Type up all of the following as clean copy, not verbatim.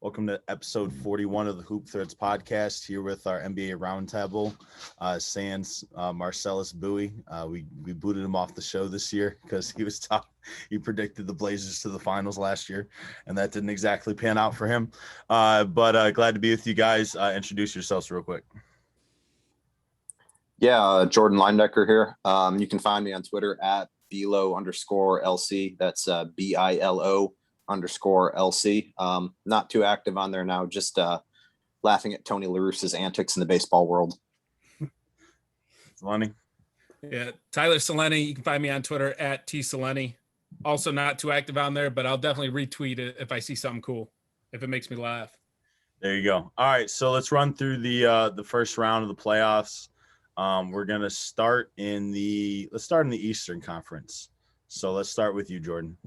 Welcome to episode 41 of the Hoop Threads podcast. Here with our NBA Roundtable, sans Marcellus Bowie. We booted him off the show this year because he was tough. He predicted the Blazers to the finals last year, and that didn't exactly pan out for him. But glad to be with you guys. Introduce yourselves real quick. Yeah, Jordan Linedecker here. You can find me on Twitter at Bilo_LC. That's BILO_LC. Not too active on there now, just laughing at Tony La Russa's antics in the baseball world. Selene. Yeah, Tyler Selene. You can find me on Twitter at TSelene. Also not too active on there, but I'll definitely retweet it if I see something cool, if it makes me laugh. There you go. All right, so let's run through the first round of the playoffs. We're gonna start in the Eastern Conference. So let's start with you, Jordan.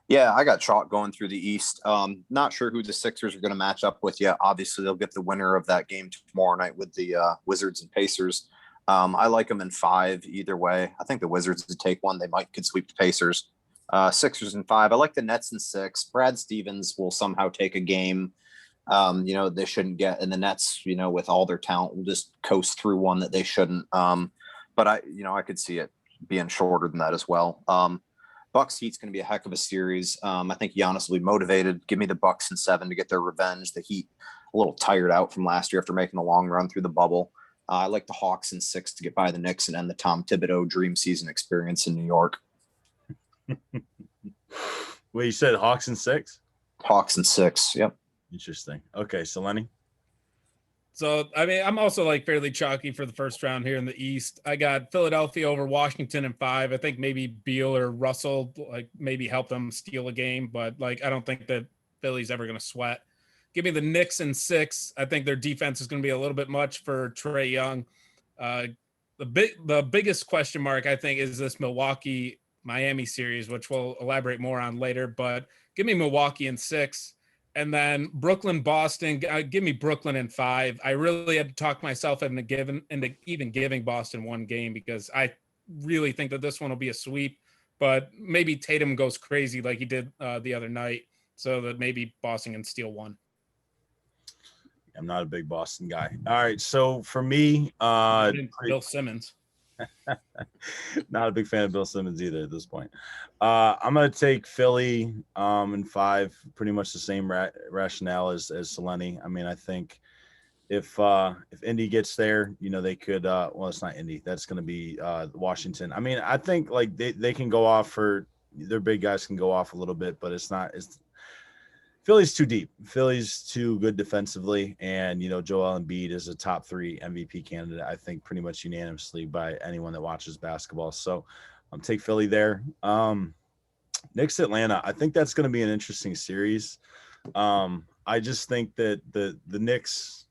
Yeah, I got chalk going through the East. Not sure who the Sixers are going to match up with yet. Obviously, they'll get the winner of that game tomorrow night with the Wizards and Pacers. I like them in 5 either way. I think the Wizards would take one. They could sweep the Pacers. Sixers in 5. I like the Nets in 6. Brad Stevens will somehow take a game, they shouldn't get. And the Nets, with all their talent, will just coast through one that they shouldn't. But I could see it being shorter than that as well. Bucks Heat's going to be a heck of a series. I think Giannis will be motivated. Give me the Bucks in 7 to get their revenge. The Heat a little tired out from last year after making a long run through the bubble. I like the Hawks in 6 to get by the Knicks and end the Tom Thibodeau dream season experience in New York. Wait, you said Hawks in 6? Hawks in 6. Yep. Interesting. Okay, Selene. So, I'm also fairly chalky for the first round here in the East. I got Philadelphia over Washington in 5. I think maybe Beal or Russell maybe help them steal a game, but I don't think that Philly's ever going to sweat. Give me the Knicks in 6. I think their defense is going to be a little bit much for Trae Young. The biggest question mark, I think, is this Milwaukee-Miami series, which we'll elaborate more on later, but give me Milwaukee in 6. And then Brooklyn-Boston, give me Brooklyn in 5. I really had to talk myself into even giving Boston one game because I really think that this one will be a sweep. But maybe Tatum goes crazy like he did the other night, so that maybe Boston can steal one. I'm not a big Boston guy. All right, so for me, Bill Simmons. Not a big fan of Bill Simmons either at this point. I'm going to take Philly in 5, pretty much the same rationale as Selene. I think if Indy gets there, they could well, it's not Indy. That's going to be Washington. I think they can go off for their big guys can go off a little bit, but it's Philly's too deep. Philly's too good defensively, and Joel Embiid is a top 3 MVP candidate, I think, pretty much unanimously by anyone that watches basketball. So take Philly there. Knicks Atlanta, I think that's going to be an interesting series. I just think that the Knicks,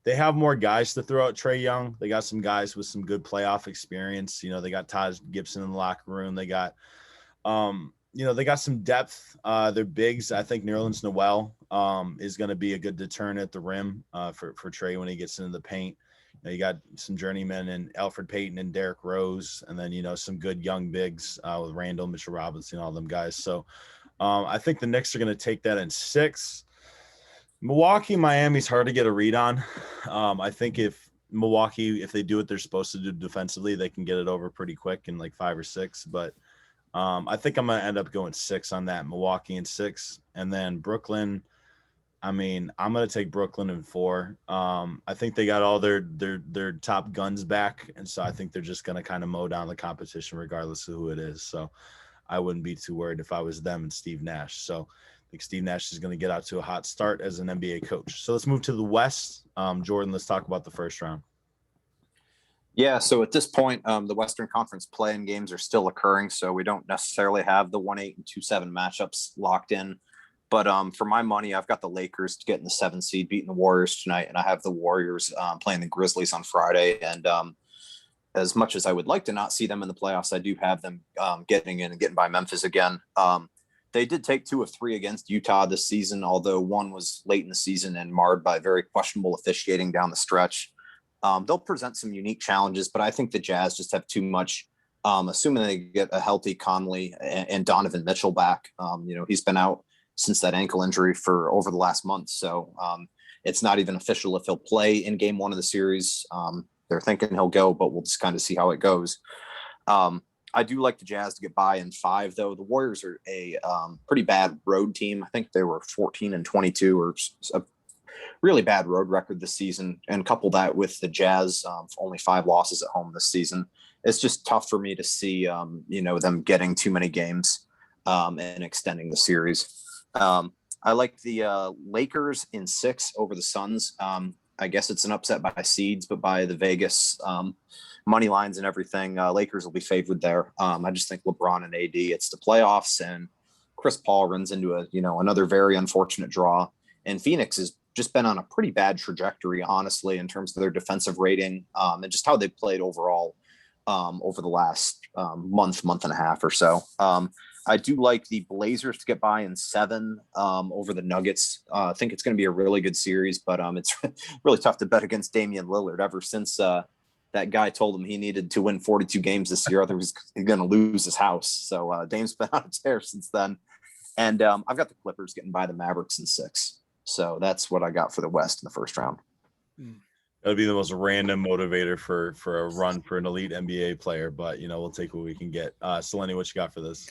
they have more guys to throw at Trae Young. They got some guys with some good playoff experience. They got Taj Gibson in the locker room. They got they got some depth. They're bigs. I think Nerlens Noel is going to be a good deterrent at the rim for Trae when he gets into the paint. You got some journeymen and Alfred Payton and Derrick Rose, and then some good young bigs with Randall, Mitchell Robinson, all them guys. So I think the Knicks are going to take that in 6. Milwaukee, Miami's hard to get a read on. I think if Milwaukee, if they do what they're supposed to do defensively, they can get it over pretty quick in 5 or 6. But I think I'm going to end up going 6 on that, Milwaukee in 6. And then Brooklyn, I'm going to take Brooklyn in 4. I think they got all their top guns back. And so I think they're just going to kind of mow down the competition regardless of who it is. So I wouldn't be too worried if I was them and Steve Nash. So I think Steve Nash is going to get out to a hot start as an NBA coach. So let's move to the West. Jordan, let's talk about the first round. Yeah, so at this point, the Western Conference play-in games are still occurring, so we don't necessarily have the 1-8 and 2-7 matchups locked in. But for my money, I've got the Lakers getting the 7 seed, beating the Warriors tonight, and I have the Warriors playing the Grizzlies on Friday. And as much as I would like to not see them in the playoffs, I do have them getting in and getting by Memphis again. They did take 2 of 3 against Utah this season, although one was late in the season and marred by very questionable officiating down the stretch. They'll present some unique challenges, but I think the Jazz just have too much, assuming they get a healthy Conley and Donovan Mitchell back. He's been out since that ankle injury for over the last month. So it's not even official if he'll play in game one of the series. They're thinking he'll go, but we'll just kind of see how it goes. I do like the Jazz to get by in 5, though. The Warriors are a pretty bad road team. I think they were 14-22, or a really bad road record this season. And couple that with the Jazz only 5 losses at home this season, it's just tough for me to see them getting too many games and extending the series. I like the Lakers in 6 over the Suns. I guess it's an upset by seeds, but by the Vegas money lines and everything, Lakers will be favored there. I just think LeBron and AD, it's the playoffs, and Chris Paul runs into another very unfortunate draw. And Phoenix has just been on a pretty bad trajectory, honestly, in terms of their defensive rating and just how they played overall over the last month and a half or so. I do like the Blazers to get by in 7 over the Nuggets. I think it's going to be a really good series, but it's really tough to bet against Damian Lillard ever since that guy told him he needed to win 42 games this year, otherwise he's going to lose his house. So Dame's been on a tear since then. And I've got the Clippers getting by the Mavericks in 6. So that's what I got for the West in the first round. That'd be the most random motivator for a run for an elite NBA player, but we'll take what we can get. Selene, what you got for this?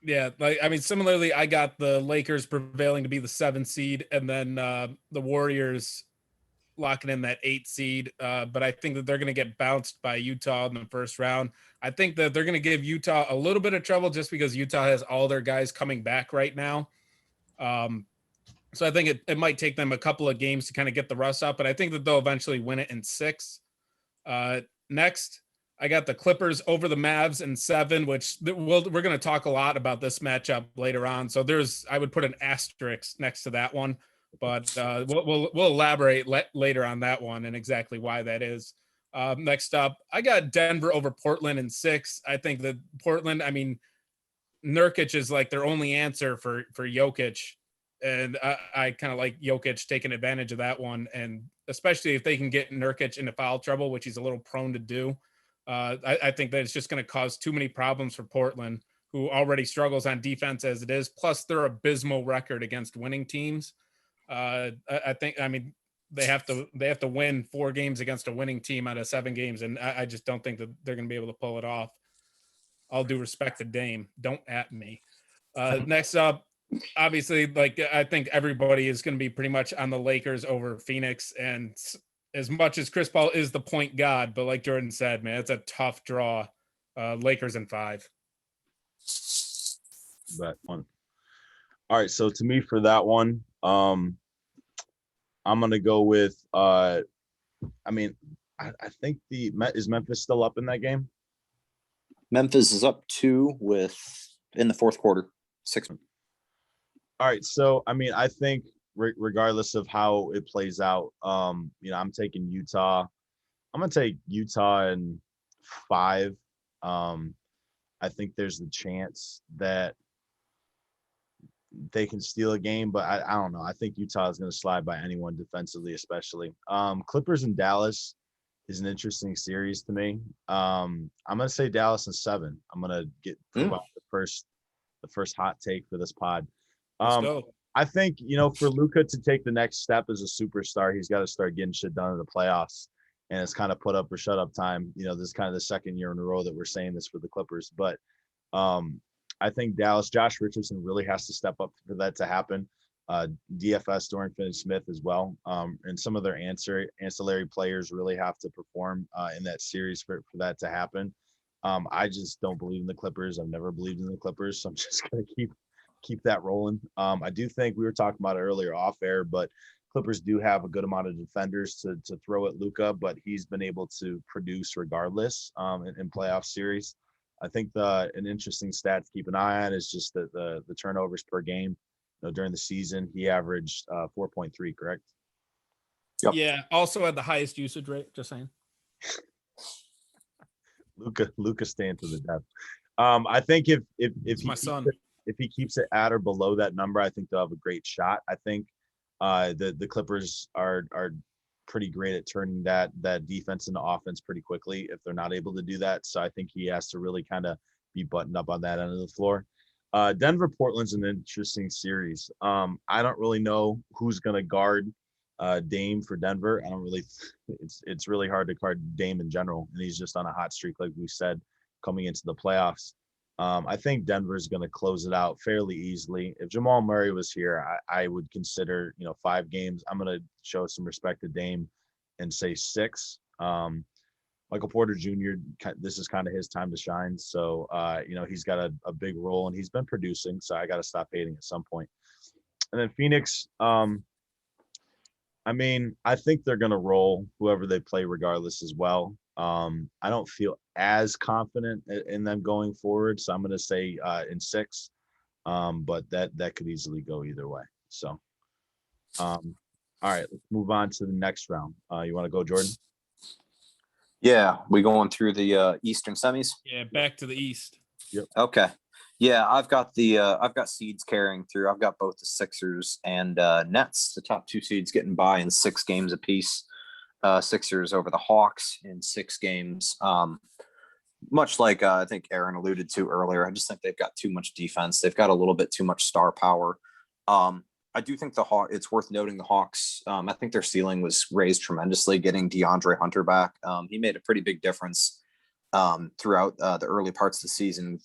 Yeah, similarly, I got the Lakers prevailing to be the 7 seed, and then the Warriors locking in that 8 seed. But I think that they're going to get bounced by Utah in the first round. I think that they're going to give Utah a little bit of trouble just because Utah has all their guys coming back right now. So I think it might take them a couple of games to kind of get the rust up, but I think that they'll eventually win it in 6. Next, I got the Clippers over the Mavs in 7, which we're going to talk a lot about this matchup later on. So I would put an asterisk next to that one, but we'll elaborate later on that one and exactly why that is. Next up, I got Denver over Portland in 6. I think that Portland, Nurkic is like their only answer for Jokic. And I kind of like Jokic taking advantage of that one. And especially if they can get Nurkic into foul trouble, which he's a little prone to do. I think that it's just going to cause too many problems for Portland, who already struggles on defense as it is. Plus their abysmal record against winning teams. I think they have to win 4 games against a winning team out of 7 games. And I just don't think that they're going to be able to pull it off. All due respect to Dame. Don't at me. Next up, obviously, I think everybody is going to be pretty much on the Lakers over Phoenix. And as much as Chris Paul is the point god, but like Jordan said, man, it's a tough draw. Lakers in 5. That one. All right. So to me, for that one, I'm going to go with, I think is Memphis still up in that game? Memphis is up 2 in the fourth quarter, 6. All right. So, I think regardless of how it plays out, I'm taking Utah. I'm going to take Utah in 5. I think there's the chance that they can steal a game, but I don't know. I think Utah is going to slide by anyone defensively, especially. Clippers and Dallas is an interesting series to me. I'm going to say Dallas in 7. I'm going to get the first hot take for this pod. Let's go. I think, for Luka to take the next step as a superstar, he's got to start getting shit done in the playoffs. And it's kind of put up or shut up time. This is kind of the second year in a row that we're saying this for the Clippers. But I think Dallas, Josh Richardson really has to step up for that to happen. DFS, Dorian Finney-Smith as well. And some of their ancillary players really have to perform in that series for that to happen. I just don't believe in the Clippers. I've never believed in the Clippers. So I'm just going to keep that rolling. I do think we were talking about it earlier off air, but Clippers do have a good amount of defenders to throw at Luka, but he's been able to produce regardless in playoff series. I think an interesting stat to keep an eye on is just the turnovers per game. During the season, he averaged 4.3, correct? Yep. Yeah. Also had the highest usage rate. Just saying. Luka staying to the depth. I think if he keeps it at or below that number, I think they'll have a great shot. I think the Clippers are pretty great at turning that defense into offense pretty quickly if they're not able to do that. So I think he has to really kind of be buttoned up on that end of the floor. Denver Portland's an interesting series. I don't really know who's going to guard Dame for Denver. I don't really. It's really hard to guard Dame in general, and he's just on a hot streak, like we said, coming into the playoffs. I think Denver's going to close it out fairly easily. If Jamal Murray was here, I would consider 5 games. I'm going to show some respect to Dame and say 6. Michael Porter Jr., this is kind of his time to shine. So, he's got a big role and he's been producing. So I got to stop hating at some point. And then Phoenix, I think they're going to roll whoever they play regardless as well. I don't feel as confident in them going forward. So I'm going to say in 6, but that could easily go either way. So, all right, let's move on to the next round. You want to go, Jordan? Yeah, we going through the Eastern semis. Yeah, back to the East. Yep. Okay. Yeah, I've got seeds carrying through. I've got both the Sixers and Nets, the top 2 seeds, getting by in 6 games apiece. Sixers over the Hawks in 6 games. Much like I think Aaron alluded to earlier, I just think they've got too much defense. They've got a little bit too much star power. I do think it's worth noting the Hawks. I think their ceiling was raised tremendously getting DeAndre Hunter back. He made a pretty big difference throughout the early parts of the season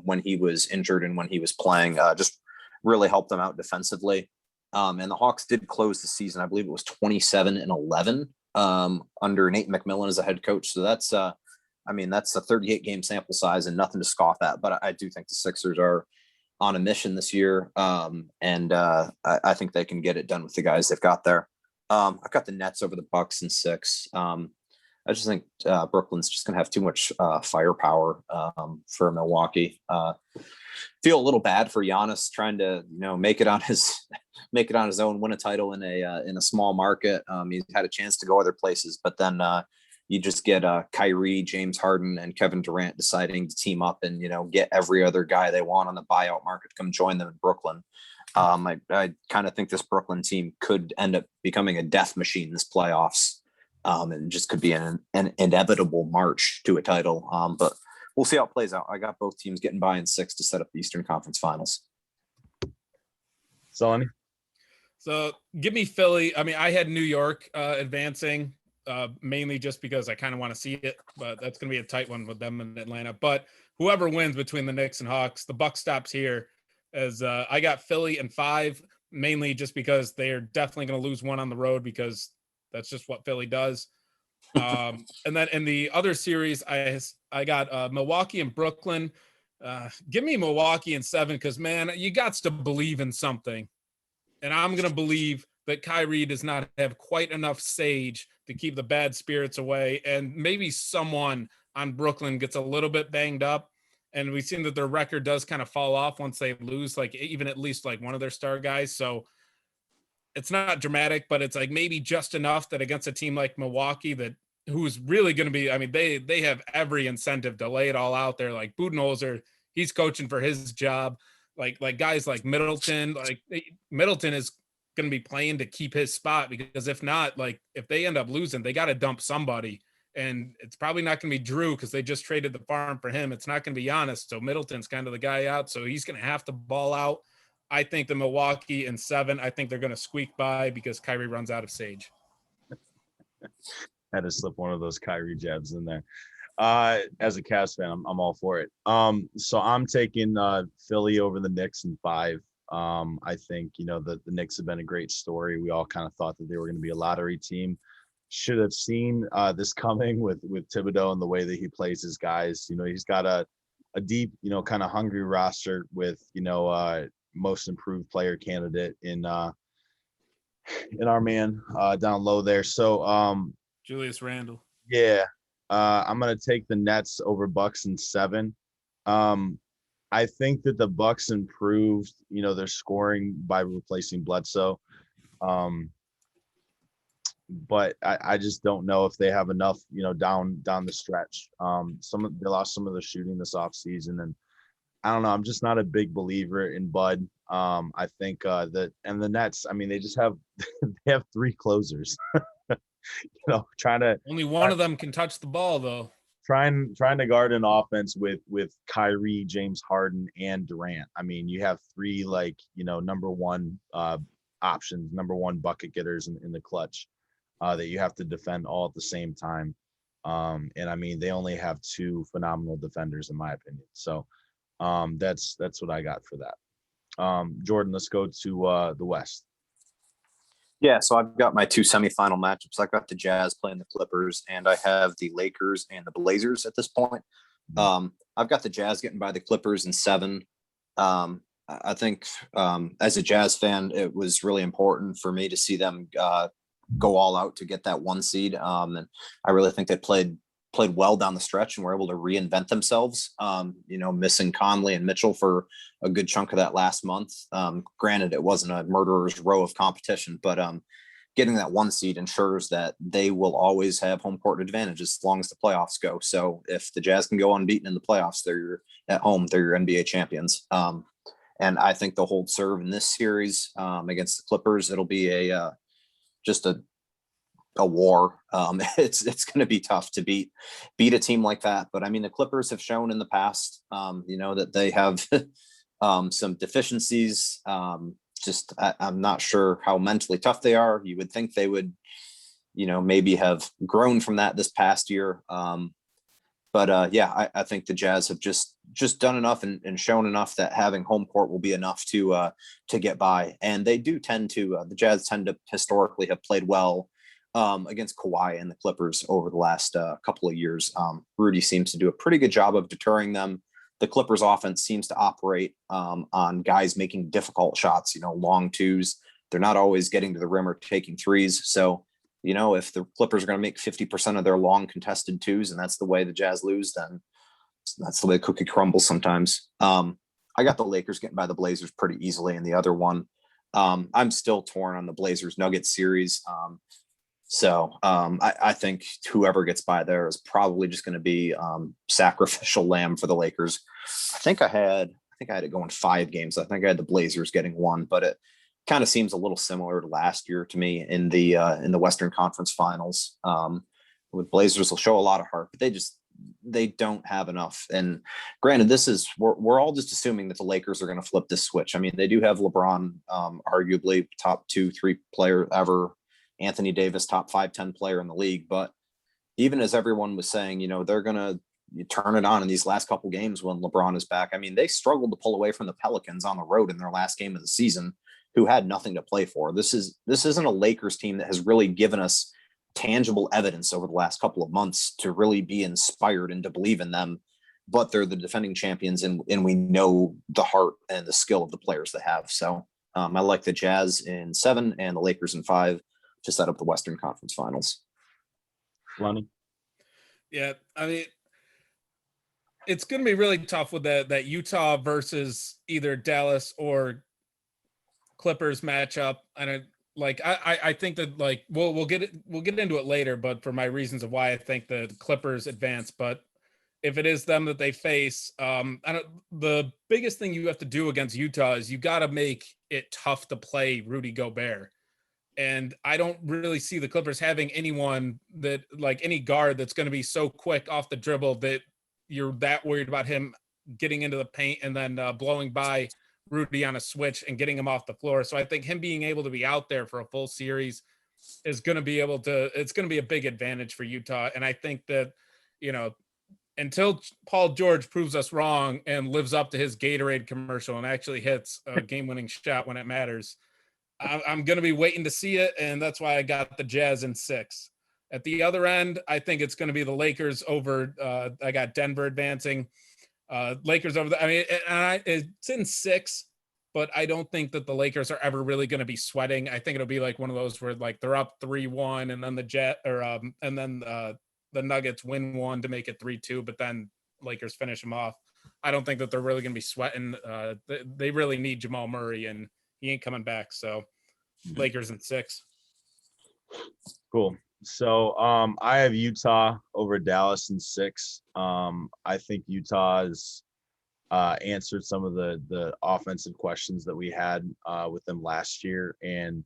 when he was injured and when he was playing. Just really helped them out defensively. And the Hawks did close the season. I believe it was 27-11 under Nate McMillan as a head coach. So that's a 38 game sample size and nothing to scoff at. But I do think the Sixers are on a mission this year. I think they can get it done with the guys they've got there. I've got the Nets over the Bucks in 6. I just think Brooklyn's just going to have too much firepower for Milwaukee. Feel a little bad for Giannis trying to make it on his own, win a title in a small market. He's had a chance to go other places, but then you just get Kyrie, James Harden, and Kevin Durant deciding to team up and get every other guy they want on the buyout market to come join them in Brooklyn. I kind of think this Brooklyn team could end up becoming a death machine this playoffs, and just could be an inevitable march to a title. But we'll see how it plays out. I got both teams getting by in 6 to set up the Eastern Conference Finals. Sonny? So give me Philly. I had New York advancing. Mainly just because I kind of want to see it, but that's going to be a tight one with them in Atlanta. But whoever wins between the Knicks and Hawks, the buck stops here. As I got Philly in 5, mainly just because they are definitely going to lose one on the road because that's just what Philly does. And then in the other series, I got Milwaukee and Brooklyn. Give me Milwaukee in 7 because, man, you got to believe in something. And I'm going to believe that Kyrie does not have quite enough sage to keep the bad spirits away. And maybe someone on Brooklyn gets a little bit banged up. And we've seen that their record does kind of fall off once they lose, like even at least like one of their star guys. So it's not dramatic, but it's like maybe just enough that against a team like Milwaukee who's really going to be, they have every incentive to lay it all out there. Like Budenholzer, he's coaching for his job. Like guys like Middleton is going to be playing to keep his spot, because if not, like if they end up losing, they got to dump somebody, and it's probably not going to be Drew because they just traded the farm for him. It's not going to be Giannis, so Middleton's kind of the guy out, so he's going to have to ball out. I think the Milwaukee in 7, I think they're going to squeak by because Kyrie runs out of sage. Had to slip one of those Kyrie jabs in there. As a Cavs fan, I'm all for it. So I'm taking Philly over the Knicks in 5. I think, the Knicks have been a great story. We all kind of thought that they were going to be a lottery team. Should have seen this coming with Thibodeau and the way that he plays his guys. He's got a deep, kind of hungry roster with, most improved player candidate in our man down low there. So Julius Randle. Yeah. I'm going to take the Nets over Bucks in 7. I think that the Bucks improved, their scoring by replacing Bledsoe. But I just don't know if they have enough, down the stretch. They lost some of the shooting this offseason, and I don't know. I'm just not a big believer in Bud. I think that, and the Nets, they just have they have 3 closers. Trying to only one of them can touch the ball though. trying to guard an offense with Kyrie, James Harden, and Durant. I mean, you have three number one options, number one bucket getters in the clutch that you have to defend all at the same time. And I mean, they only have two phenomenal defenders, in my opinion. So that's what I got for that. Jordan, let's go to the West. Yeah, so I've got my two semifinal matchups. I've got the Jazz playing the Clippers, and I have the Lakers and the Blazers at this point. I've got the Jazz getting by the Clippers in 7. I think as a Jazz fan, it was really important for me to see them go all out to get that 1 seed. And I really think they played well down the stretch and were able to reinvent themselves, missing Conley and Mitchell for a good chunk of that last month. Granted, it wasn't a murderer's row of competition, but getting that 1 seed ensures that they will always have home court advantage as long as the playoffs go. So if the Jazz can go unbeaten in the playoffs, they're at home, they're your NBA champions. And I think they'll hold serve in this series against the Clippers. It'll be just a war. It's going to be tough to beat a team like that. But I mean, the Clippers have shown in the past, that they have some deficiencies. I'm not sure how mentally tough they are. You would think they would, maybe have grown from that this past year. I think the Jazz have just done enough and shown enough that having home court will be enough to get by. And they do tend to, the Jazz tend to historically have played well against Kawhi and the Clippers over the last couple of years. Rudy seems to do a pretty good job of deterring them. The Clippers offense seems to operate on guys making difficult shots, long twos. They're not always getting to the rim or taking threes. So, if the Clippers are going to make 50% of their long contested twos, and that's the way the Jazz lose, then that's the way the cookie crumbles sometimes. I got the Lakers getting by the Blazers pretty easily in the other one. I'm still torn on the Blazers Nuggets series. I think whoever gets by there is probably just going to be sacrificial lamb for the Lakers. I think I had it going 5 games. I think I had the Blazers getting 1, but it kind of seems a little similar to last year to me in the Western Conference Finals. With Blazers will show a lot of heart, but they don't have enough. And granted, we're all just assuming that the Lakers are going to flip this switch. I mean, they do have LeBron, arguably top 2-3 player ever. Anthony Davis, top 5-10 player in the league. But even as everyone was saying, they're going to turn it on in these last couple games when LeBron is back. I mean, they struggled to pull away from the Pelicans on the road in their last game of the season, who had nothing to play for. This isn't a Lakers team that has really given us tangible evidence over the last couple of months to really be inspired and to believe in them. But they're the defending champions, and we know the heart and the skill of the players they have. So I like the Jazz in 7 and the Lakers in 5 to set up the Western Conference Finals. Lonnie? Yeah, I mean, it's going to be really tough with that Utah versus either Dallas or Clippers matchup. And I think that we'll get into it later, but for my reasons of why I think the Clippers advance. But if it is them that they face, the biggest thing you have to do against Utah is you got to make it tough to play Rudy Gobert. And I don't really see the Clippers having anyone that any guard that's going to be so quick off the dribble that you're that worried about him getting into the paint and then blowing by Rudy on a switch and getting him off the floor. So I think him being able to be out there for a full series is going to be it's going to be a big advantage for Utah. And I think that, until Paul George proves us wrong and lives up to his Gatorade commercial and actually hits a game-winning shot when it matters, I'm going to be waiting to see it, and that's why I got the Jazz in 6. At the other end, I think it's going to be the Lakers over. I got Denver advancing. Lakers over. It's in 6, but I don't think that the Lakers are ever really going to be sweating. I think it'll be like one of those where they're up 3-1, and then the Nuggets win 1 to make it 3-2, but then Lakers finish them off. I don't think that they're really going to be sweating. They really need Jamal Murray, and he ain't coming back. So Lakers in 6. Cool. So I have Utah over Dallas in 6. I think Utah has answered some of the offensive questions that we had with them last year. And,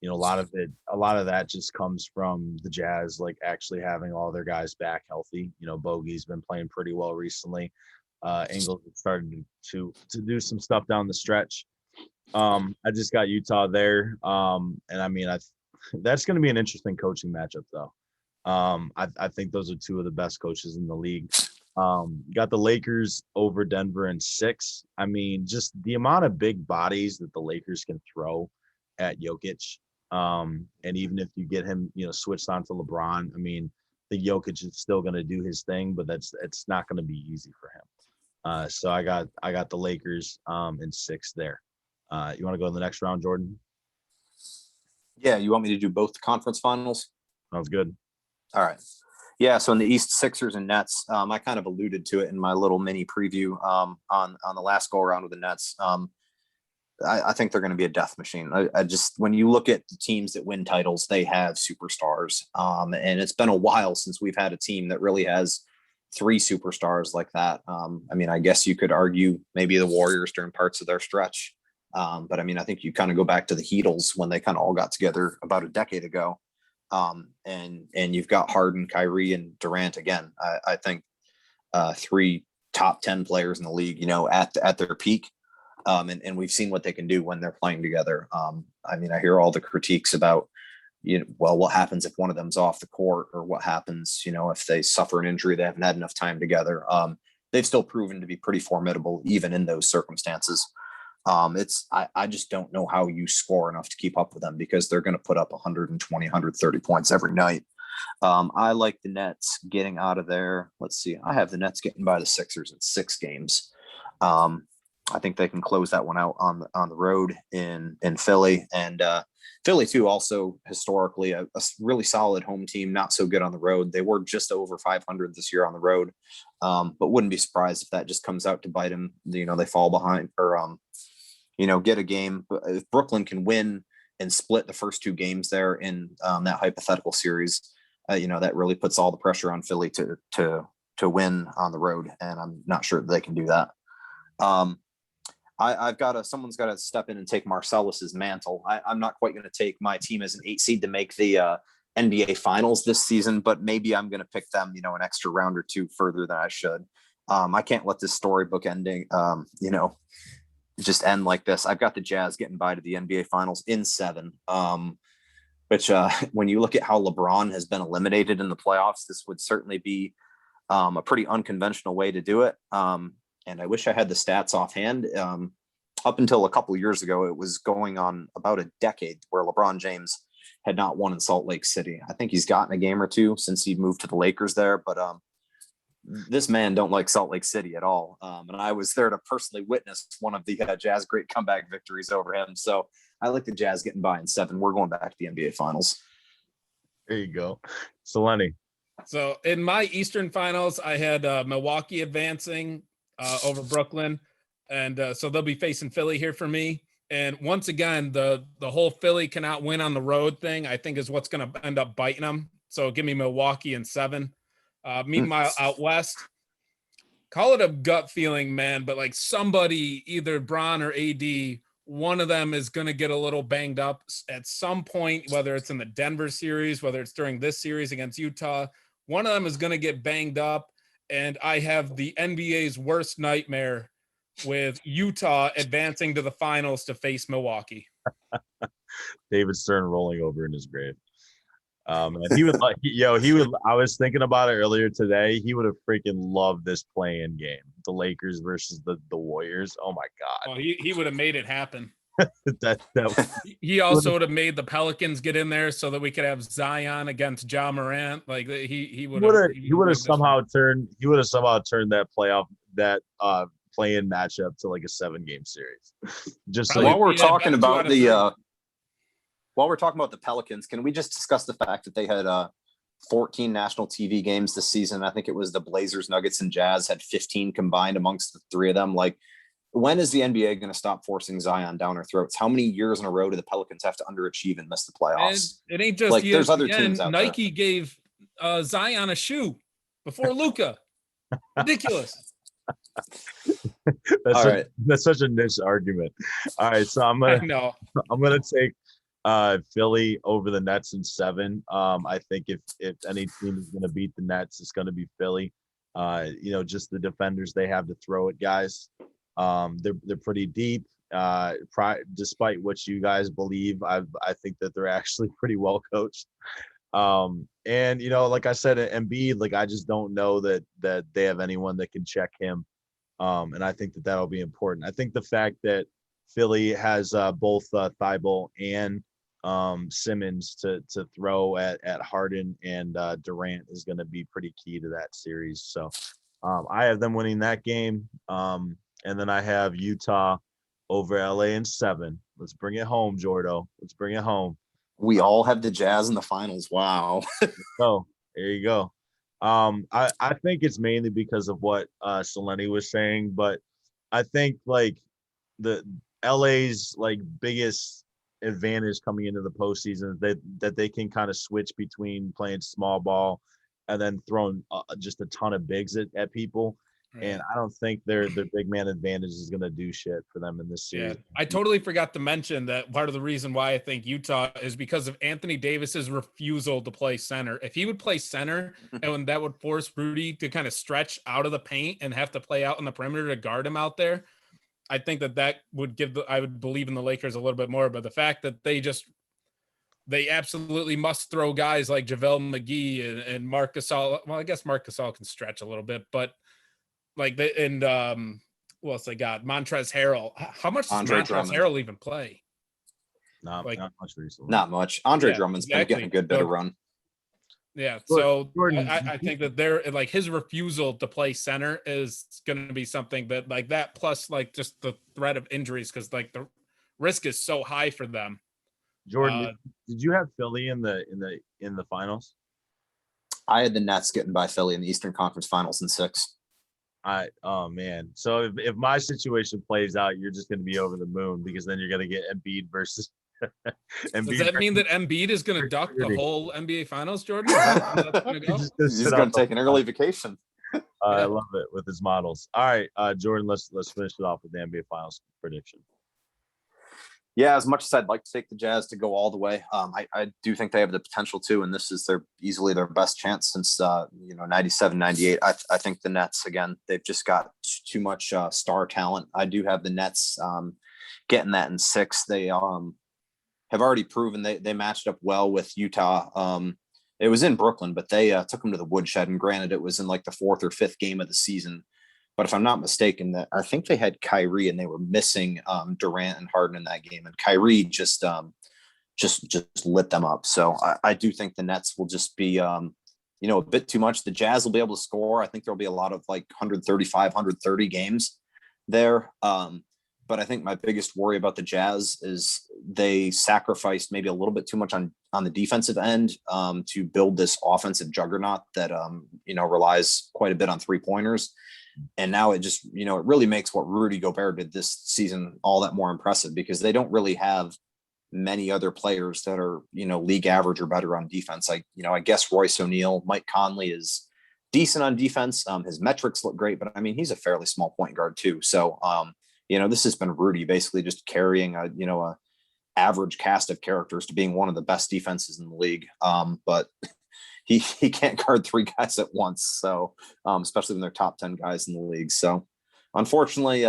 a lot of that just comes from the Jazz, like actually having all their guys back healthy. Bogey's been playing pretty well recently. Ingles started to do some stuff down the stretch. I just got Utah there. And I mean, that's going to be an interesting coaching matchup, though. I think those are two of the best coaches in the league. Got the Lakers over Denver in 6. I mean, just the amount of big bodies that the Lakers can throw at Jokic. And even if you get him, switched on to LeBron, I mean, the Jokic is still going to do his thing, but it's not going to be easy for him. So I got the Lakers in 6 there. You want to go to the next round, Jordan? Yeah, you want me to do both the conference finals? Sounds good. All right. Yeah, so in the East, Sixers and Nets. I kind of alluded to it in my little mini preview on the last go around with the Nets. I think they're going to be a death machine. I just, when you look at the teams that win titles, they have superstars. And it's been a while since we've had a team that really has 3 superstars like that. I mean, I guess you could argue maybe the Warriors during parts of their stretch. But I mean, I think you kind of go back to the Heatles when they kind of all got together about a decade ago. And you've got Harden, Kyrie, and Durant again. I think 3 top 10 players in the league, at their peak. And we've seen what they can do when they're playing together. I mean, I hear all the critiques about, what happens if one of them's off the court, or what happens, if they suffer an injury, they haven't had enough time together. They've still proven to be pretty formidable, even in those circumstances. I just don't know how you score enough to keep up with them, because they're going to put up 120, 130 points every night. I like the Nets getting out of there. Let's see. I have the Nets getting by the Sixers in 6 games. I think they can close that one out on the road in Philly, and Philly too. Also historically a really solid home team, not so good on the road. They were just over 500 this year on the road, but wouldn't be surprised if that just comes out to bite them. They fall behind, or get a game. But if Brooklyn can win and split the first 2 games there in that hypothetical series, that really puts all the pressure on Philly to win on the road, and I'm not sure that they can do that. Someone's got to step in and take Marcellus's mantle. I'm not quite going to take my team as an 8 seed to make the NBA finals this season, but maybe I'm going to pick them, an extra round or 2 further than I should. I can't let this storybook ending, just end like this. I've got the Jazz getting by to the NBA finals in 7, which when you look at how LeBron has been eliminated in the playoffs, this would certainly be a pretty unconventional way to do it. And I wish I had the stats offhand. Up until a couple of years ago, it was going on about a decade where LeBron James had not won in Salt Lake City. I think he's gotten a game or 2 since he moved to the Lakers there, but this man don't like Salt Lake City at all. And I was there to personally witness one of the Jazz great comeback victories over him. So I like the Jazz getting by in 7. We're going back to the NBA finals. There you go. So Lenny. So in my Eastern finals, I had Milwaukee advancing over Brooklyn, and so they'll be facing Philly here for me. And once again, the whole Philly cannot win on the road thing, I think, is what's going to end up biting them. So give me Milwaukee in 7. Meanwhile, out west, call it a gut feeling, man, but like somebody, either Bron or AD, one of them is going to get a little banged up at some point, whether it's in the Denver series, whether it's during this series against Utah. One of them is going to get banged up. And I have the NBA's worst nightmare with Utah advancing to the finals to face Milwaukee. David Stern rolling over in his grave. And he would I was thinking about it earlier today. He would have freaking loved this play-in game. The Lakers versus the Warriors. Oh my God. Oh, he would have made it happen. that He also would have made the Pelicans get in there so that we could have Zion against Ja Morant. Like he would have somehow turned that play-in matchup to like a 7-game series. Just so while we're talking about the Pelicans, can we just discuss the fact that they had 14 national TV games this season? I think it was the Blazers, Nuggets, and Jazz had 15 combined amongst the 3 of them. Like, when is the NBA going to stop forcing Zion down our throats? How many years in a row do the Pelicans have to underachieve and miss the playoffs? And it ain't just like there's other teams out Nike there. Gave Zion a shoe before Luka. Ridiculous. That's such a niche argument. All right, so I'm gonna Philly over the Nets in 7. I think if any team is going to beat the Nets, it's going to be Philly. Just the defenders they have to throw at guys. They're pretty deep. Despite what you guys believe, I think that they're actually pretty well coached. And like I said, Embiid, like I just don't know that they have anyone that can check him. And I think that that'll be important. I think the fact that Philly has both Thibault and Simmons to throw at Harden and Durant is going to be pretty key to that series. So I have them winning that game. And then I have Utah over LA in 7. Let's bring it home, Jordo. Let's bring it home. We all have the Jazz in the finals. Wow. So there you go. I think it's mainly because of what Selene was saying, but I think like the LA's like biggest advantage coming into the postseason is that they can kind of switch between playing small ball and then throwing just a ton of bigs at people. Right. And I don't think their big man advantage is going to do shit for them in this series. Yeah, I totally forgot to mention that part of the reason why I think Utah is because of Anthony Davis's refusal to play center. If he would play center, and that would force Rudy to kind of stretch out of the paint and have to play out on the perimeter to guard him out there, I think that would I would believe in the Lakers a little bit more. But the fact that they absolutely must throw guys like JaVale McGee and Marc Gasol. Well, I guess Marc Gasol can stretch a little bit, but like who else they got? Montrezl Harrell. How much does Montrezl Harrell even play? Not much recently. Not much. Andre Drummond's been getting a good bit of run. Yeah, so I think that they're like his refusal to play center is going to be something that like that plus like just the threat of injuries because like the risk is so high for them. Jordan, did you have Philly in the finals? I had the Nets getting by Philly in the Eastern Conference Finals in 6. Oh man. So if my situation plays out, you're just going to be over the moon because then you're going to get Embiid versus Embiid. Does that mean that Embiid is going to duck the whole NBA Finals, Jordan? He's going to take an early vacation. I love it with his models. All right, Jordan, let's finish it off with the NBA Finals prediction. Yeah, as much as I'd like to take the Jazz to go all the way, I do think they have the potential to, and this is easily their best chance since 97, 98. I think the Nets, again, they've just got too much star talent. I do have the Nets getting that in 6. They have already proven they matched up well with Utah. It was in Brooklyn, but they took them to the woodshed, and granted, it was in like the 4th or 5th game of the season. But if I'm not mistaken, that I think they had Kyrie and they were missing Durant and Harden in that game, and Kyrie just lit them up. So I do think the Nets will just be a bit too much. The Jazz will be able to score. I think there'll be a lot of like 135, 130 games there. But I think my biggest worry about the Jazz is they sacrificed maybe a little bit too much on the defensive end to build this offensive juggernaut that relies quite a bit on 3-pointers. And now it just, it really makes what Rudy Gobert did this season all that more impressive because they don't really have many other players that are, league average or better on defense. I guess Royce O'Neal, Mike Conley is decent on defense. His metrics look great, but I mean, he's a fairly small point guard too. So, this has been Rudy basically just carrying a average cast of characters to being one of the best defenses in the league. But he can't guard 3 guys at once. So, especially when they're top 10 guys in the league. So, unfortunately,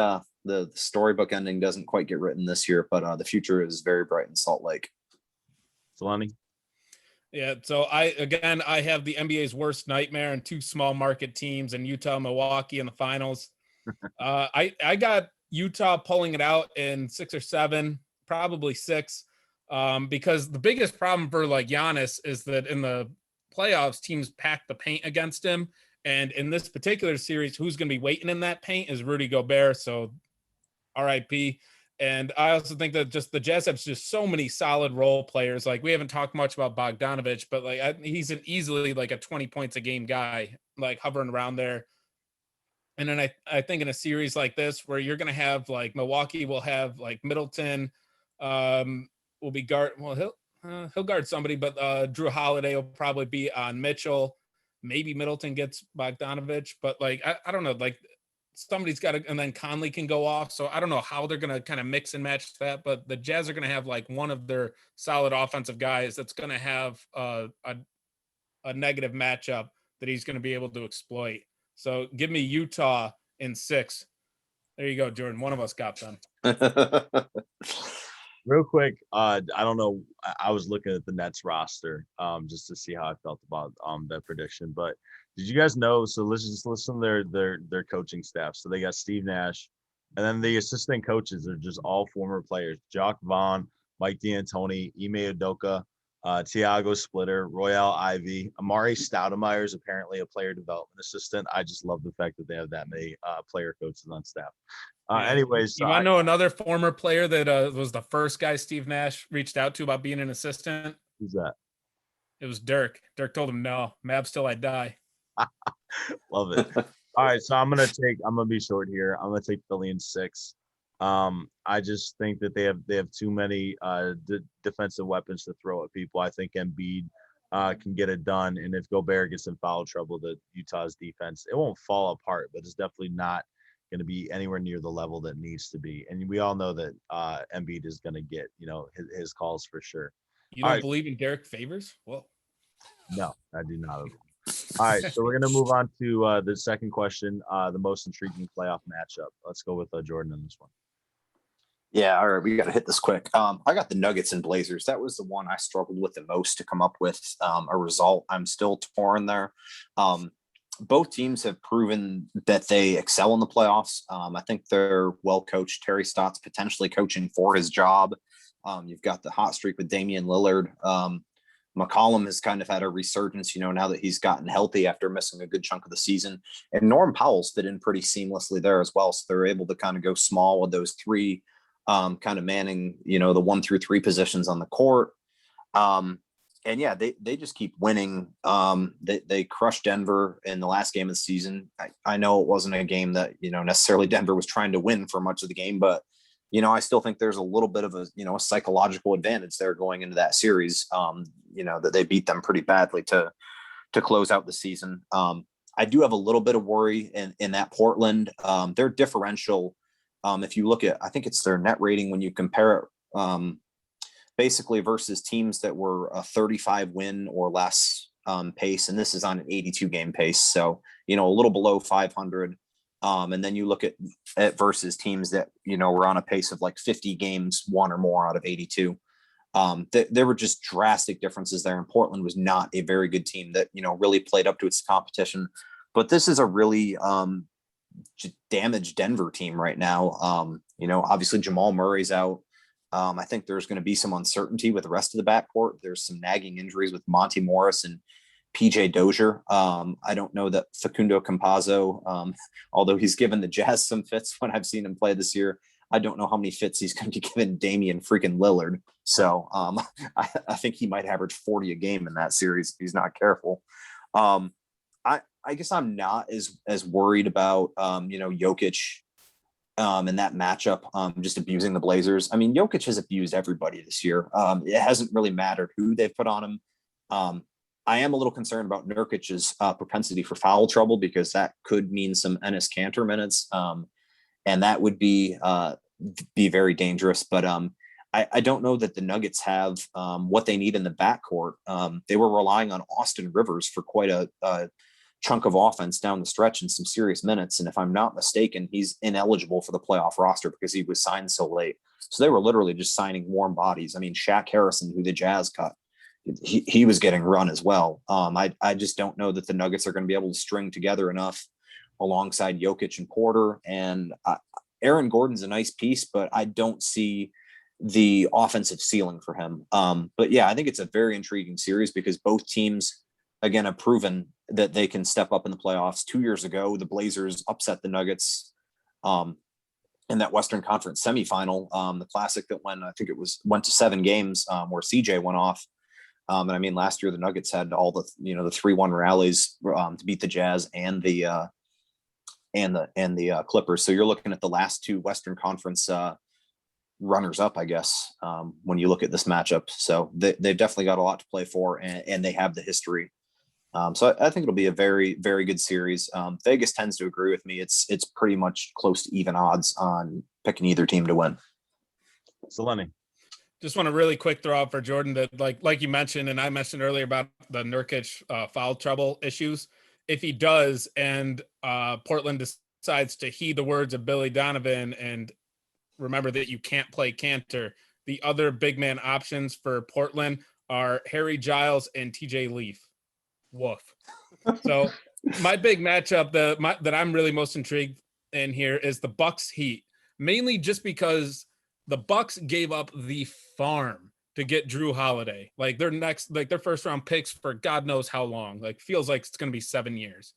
the storybook ending doesn't quite get written this year, but the future is very bright in Salt Lake. Solani? Yeah. So I have the NBA's worst nightmare and 2 small market teams in Utah, Milwaukee in the finals. I got Utah pulling it out in 6 or 7, probably 6, because the biggest problem for like Giannis is that in the playoffs, teams pack the paint against him. And in this particular series, who's going to be waiting in that paint is Rudy Gobert. So RIP. And I also think that just the Jazz have just so many solid role players. Like we haven't talked much about Bogdanovich, but like he's easily like a 20 points a game guy, like hovering around there. And then I think in a series like this, where you're going to have like Milwaukee will have like Middleton will be guard. Well, he'll guard somebody, but Drew Holiday will probably be on Mitchell. Maybe Middleton gets Bogdanovich, but like I don't know. Like somebody's got to, and then Conley can go off. So I don't know how they're going to kind of mix and match that, but the Jazz are going to have like one of their solid offensive guys that's going to have a negative matchup that he's going to be able to exploit. So give me Utah in 6. There you go, Jordan. One of us got them. Real quick, I don't know. I was looking at the Nets roster just to see how I felt about that prediction. But did you guys know? So let's just listen to their coaching staff. So they got Steve Nash, and then the assistant coaches are just all former players: Jock Vaughn, Mike D'Antoni, Ime Udoka, Tiago Splitter, Royale Ivy, Amari Stoudemire is apparently a player development assistant. I just love the fact that they have that many player coaches on staff. Anyways, you want to know another former player that was the first guy Steve Nash reached out to about being an assistant? Who's that? It was Dirk. Dirk told him no. Mavs till I die. Love it. All right, so I'm gonna be short here. I'm gonna take Philly in 6. I just think that they have too many defensive weapons to throw at people. I think Embiid can get it done, and if Gobert gets in foul trouble, the Utah's defense, it won't fall apart, but it's definitely not going to be anywhere near the level that needs to be. And we all know that Embiid is going to get his calls for sure. You don't believe in Derek Favors? Well, no, I do not. All right, so we're going to move on to the second question, the most intriguing playoff matchup. Let's go with Jordan on this one. Yeah, all right, we got to hit this quick. I got the Nuggets and Blazers. That was the one I struggled with the most to come up with a result. I'm still torn there. Both teams have proven that they excel in the playoffs. I think they're well coached. Terry Stotts potentially coaching for his job. You've got the hot streak with Damian Lillard. McCollum has kind of had a resurgence, now that he's gotten healthy after missing a good chunk of the season. And Norm Powell's fit in pretty seamlessly there as well. So they're able to kind of go small with those three kind of manning, the 1 through 3 positions on the court. And yeah, they just keep winning. They crushed Denver in the last game of the season. I know it wasn't a game that, necessarily Denver was trying to win for much of the game, but, I still think there's a little bit of a psychological advantage there going into that series, that they beat them pretty badly to close out the season. I do have a little bit of worry in that Portland. Their differential, if you look at, I think it's their net rating when you compare it, basically versus teams that were a 35 win or less pace. And this is on an 82 game pace. So, a little below 500. And then you look at versus teams that, were on a pace of like 50 games, one or more out of 82. There were just drastic differences there. And Portland was not a very good team that, really played up to its competition. But this is a really damaged Denver team right now. Obviously Jamal Murray's out. I think there's going to be some uncertainty with the rest of the backcourt. There's some nagging injuries with Monty Morris and PJ Dozier. I don't know that Facundo Campazzo, although he's given the Jazz some fits when I've seen him play this year, I don't know how many fits he's going to be giving Damian freaking Lillard. So I think he might average 40 a game in that series if he's not careful. I guess I'm not as worried about, Jokic in that matchup, just abusing the Blazers. I mean, Jokic has abused everybody this year. It hasn't really mattered who they've put on him. I am a little concerned about Nurkic's propensity for foul trouble because that could mean some Enes Kanter minutes, and that would be very dangerous. But I don't know that the Nuggets have what they need in the backcourt. They were relying on Austin Rivers for quite a chunk of offense down the stretch and some serious minutes. And if I'm not mistaken, he's ineligible for the playoff roster because he was signed so late. So they were literally just signing warm bodies. I mean, Shaq Harrison, who the Jazz cut, he was getting run as well. I just don't know that the Nuggets are going to be able to string together enough alongside Jokic and Porter. And Aaron Gordon's a nice piece, but I don't see the offensive ceiling for him. But yeah, I think it's a very intriguing series because both teams, again, have proven that they can step up in the playoffs. 2 years ago, the Blazers upset the Nuggets in that Western Conference semifinal, the classic that went to 7 games where CJ went off. And I mean, last year the Nuggets had all the 3-1 rallies to beat the Jazz and the Clippers. So you're looking at the last 2 Western Conference runners up, I guess, when you look at this matchup. So they've definitely got a lot to play for, and they have the history So I think it'll be a very, very good series. Vegas tends to agree with me. It's pretty much close to even odds on picking either team to win. So Lenny. Just want to really quick throw out for Jordan that like you mentioned, and I mentioned earlier about the Nurkic foul trouble issues. If he does, and Portland decides to heed the words of Billy Donovan and remember that you can't play Cantor, the other big man options for Portland are Harry Giles and TJ Leaf. Woof. So my big matchup that I'm really most intrigued in here is the Bucks Heat, mainly just because the Bucks gave up the farm to get Drew Holiday. Like their first round picks for God knows how long. Like feels like it's going to be 7 years.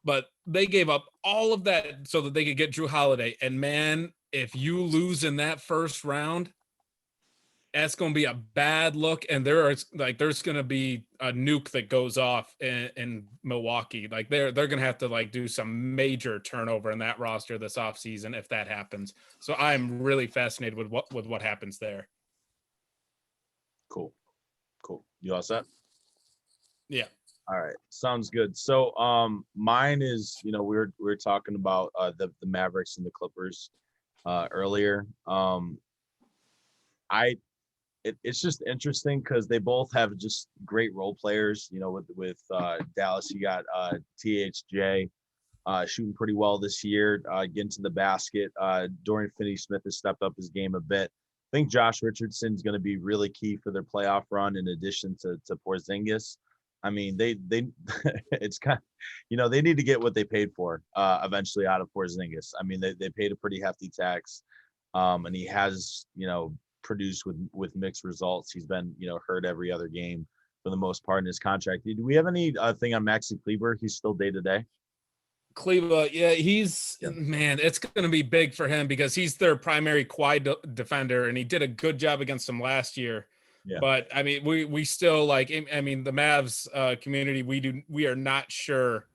But they gave up all of that so that they could get Drew Holiday. And man, if you lose in that first round, that's going to be a bad look. And there's going to be a nuke that goes off in Milwaukee. Like they're going to have to like do some major turnover in that roster this offseason if that happens. So I'm really fascinated with what happens there. Cool. You all set? Yeah. All right. Sounds good. So mine is, we were talking about the Mavericks and the Clippers earlier. It's just interesting because they both have just great role players. With Dallas, you got THJ shooting pretty well this year, getting to the basket. Dorian Finney-Smith has stepped up his game a bit. I think Josh Richardson's going to be really key for their playoff run in addition to Porzingis. I mean, they it's kind of, they need to get what they paid for eventually out of Porzingis. I mean, they paid a pretty hefty tax, and he has, produced with mixed results. He's been, hurt every other game for the most part in his contract. Do we have any thing on Maxi Kleber? He's still day to day. Kleber, yeah, man, it's going to be big for him because he's their primary quad defender, and he did a good job against them last year. Yeah. But I mean, we still the Mavs community, we are not sure.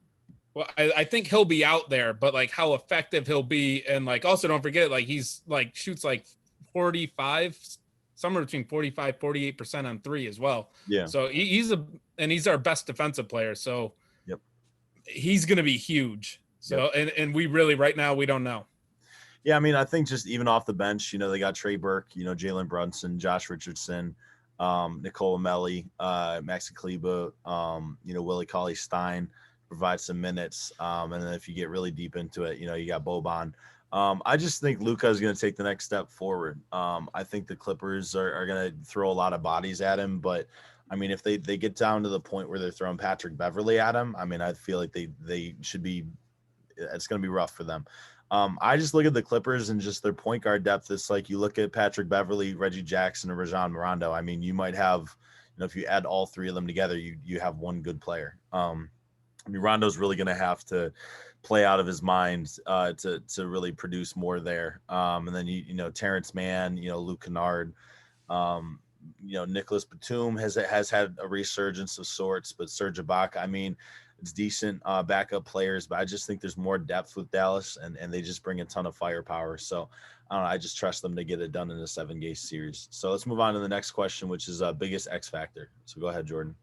Well, I think he'll be out there, but like how effective he'll be, and like also don't forget, like he's like shoots like 45, somewhere between 45-48% on three as well. Yeah. So he's our best defensive player. So yep, he's going to be huge. So yep. and we really right now we don't know. Yeah, I mean, I think just even off the bench, they got Trey Burke, Jalen Brunson, Josh Richardson, Nicole Melli, Maxi Kleber, Willie Cauley-Stein provide some minutes. And then if you get really deep into it, you got Boban. I just think Luka is going to take the next step forward. I think the Clippers are going to throw a lot of bodies at him, but I mean, if they get down to the point where they're throwing Patrick Beverley at him, I mean, I feel like they should be. It's going to be rough for them. I just look at the Clippers and just their point guard depth. It's like you look at Patrick Beverley, Reggie Jackson, and Rajon Rondo. I mean, you might have, if you add all three of them together, you have one good player. I mean, Rondo's really going to have to play out of his mind to really produce more there. And then Terrence Mann, Luke Kennard, Nicholas Batum has had a resurgence of sorts, but Serge Ibaka, I mean, it's decent backup players, but I just think there's more depth with Dallas, and they just bring a ton of firepower. So I don't know, I just trust them to get it done in a 7-game series. So let's move on to the next question, which is biggest X factor. So go ahead, Jordan.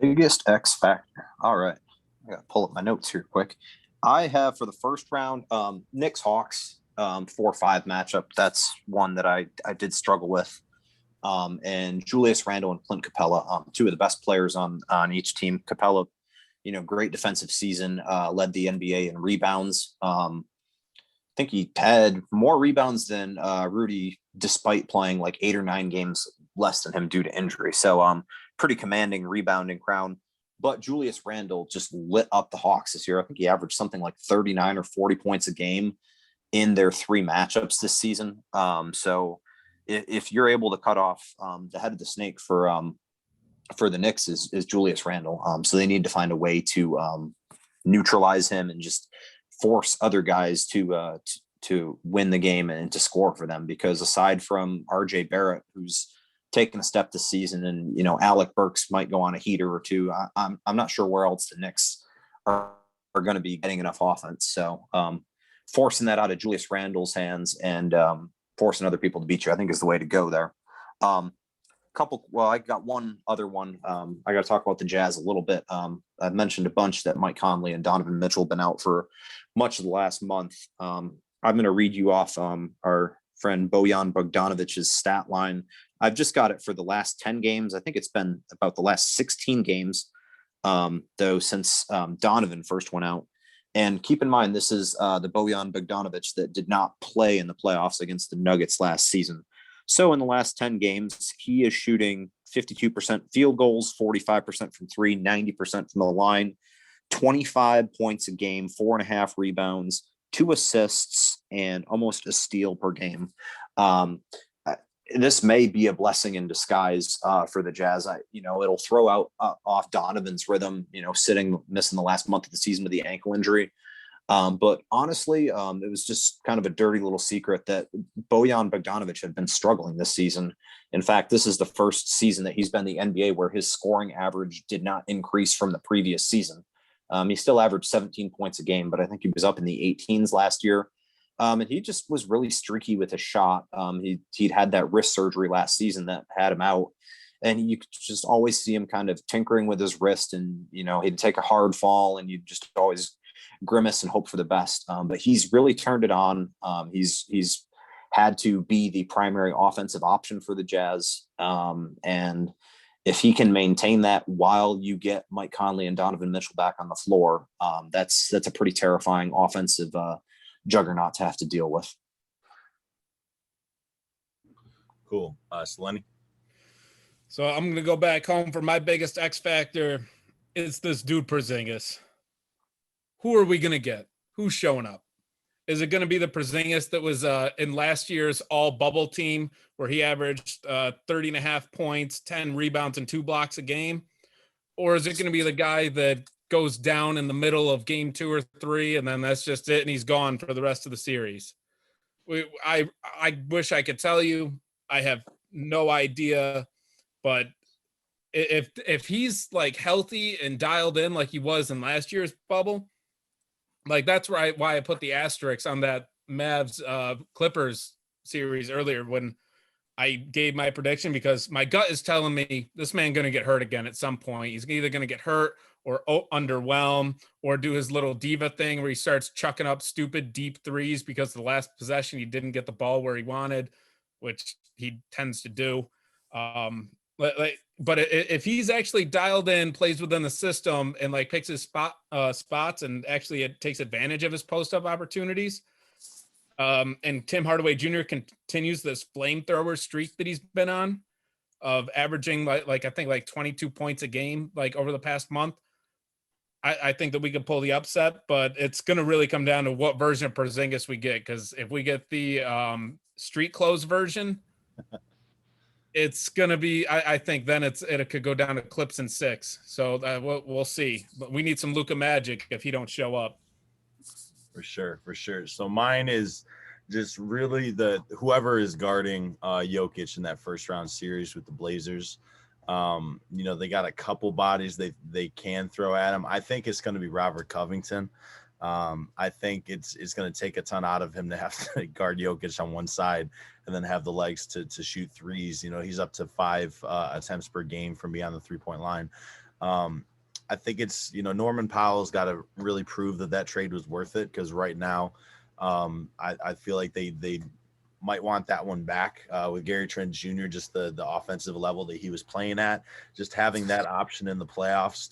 Biggest X factor. All right. I got to pull up my notes here quick. I have for the first round, Knicks Hawks 4-5 matchup. That's one that I did struggle with. And Julius Randle and Clint Capella, two of the best players on each team. Capella, great defensive season, led the NBA in rebounds. I think he had more rebounds than Rudy, despite playing like 8 or 9 games less than him due to injury. So pretty commanding rebounding crown. But Julius Randle just lit up the Hawks this year. I think he averaged something like 39 or 40 points a game in their 3 matchups this season. So if you're able to cut off the head of the snake for the Knicks is Julius Randle. So they need to find a way to neutralize him and just force other guys to win the game and to score for them. Because aside from RJ Barrett, who's taken a step this season, and Alec Burks might go on a heater or two, I'm not sure where else the Knicks are going to be getting enough offense. So forcing that out of Julius Randle's hands and forcing other people to beat you, I think, is the way to go there. I got one other one. I got to talk about the Jazz a little bit. I've mentioned a bunch that Mike Conley and Donovan Mitchell have been out for much of the last month. I'm going to read you off our friend Bojan Bogdanović's stat line. I've just got it for the last 10 games. I think it's been about the last 16 games, though, since Donovan first went out. And keep in mind, this is the Bojan Bogdanović that did not play in the playoffs against the Nuggets last season. So in the last 10 games, he is shooting 52% field goals, 45% from three, 90% from the line, 25 points a game, 4.5 rebounds, 2 assists, and almost a steal per game. This may be a blessing in disguise for the Jazz. It'll throw out off Donovan's rhythm, missing the last month of the season with the ankle injury. But honestly, it was just kind of a dirty little secret that Bojan Bogdanović had been struggling this season. In fact, this is the first season that he's been in the NBA where his scoring average did not increase from the previous season. He still averaged 17 points a game, but I think he was up in the 18s last year. And he just was really streaky with his shot. He'd had that wrist surgery last season that had him out. And you could just always see him kind of tinkering with his wrist, and, he'd take a hard fall and you'd just always grimace and hope for the best. But he's really turned it on. He's had to be the primary offensive option for the Jazz. And if he can maintain that while you get Mike Conley and Donovan Mitchell back on the floor, that's a pretty terrifying offensive juggernaut to have to deal with. Cool. Selene? So I'm going to go back home for my biggest X factor. It's this dude Porzingis. Who are we going to get? Who's showing up? Is it going to be the Porzingis that was in last year's all bubble team where he averaged 30.5 points, 10 rebounds, and 2 blocks a game? Or is it going to be the guy that goes down in the middle of game 2 or 3, and then that's just it, and he's gone for the rest of the series? I wish I could tell you. I have no idea. But if he's like healthy and dialed in like he was in last year's bubble, like that's why I put the asterisk on that Mavs Clippers series earlier when I gave my prediction, because my gut is telling me this man going to get hurt again at some point. He's either going to get hurt or underwhelm or do his little diva thing where he starts chucking up stupid deep threes because the last possession he didn't get the ball where he wanted, which he tends to do. But if he's actually dialed in, plays within the system, and like picks his spots, and actually it takes advantage of his post-up opportunities, and Tim Hardaway Jr. continues this flamethrower streak that he's been on of averaging like I think like 22 points a game like over the past month, I think that we could pull the upset. But it's going to really come down to what version of Porzingis we get, because if we get the street clothes version, it's going to be, I think then it could go down to clips and 6. So we'll see. But we need some Luka magic if he don't show up. For sure. So mine is just really whoever is guarding Jokic in that first round series with the Blazers. They got a couple bodies they can throw at him. I think it's going to be Robert Covington. I think it's going to take a ton out of him to have to guard Jokic on one side and then have the legs to shoot threes. He's up to 5 attempts per game from beyond the 3-point line. I think it's, Norman Powell's got to really prove that trade was worth it, because right now I feel like they might want that one back with Gary Trent Jr., just the offensive level that he was playing at, just having that option in the playoffs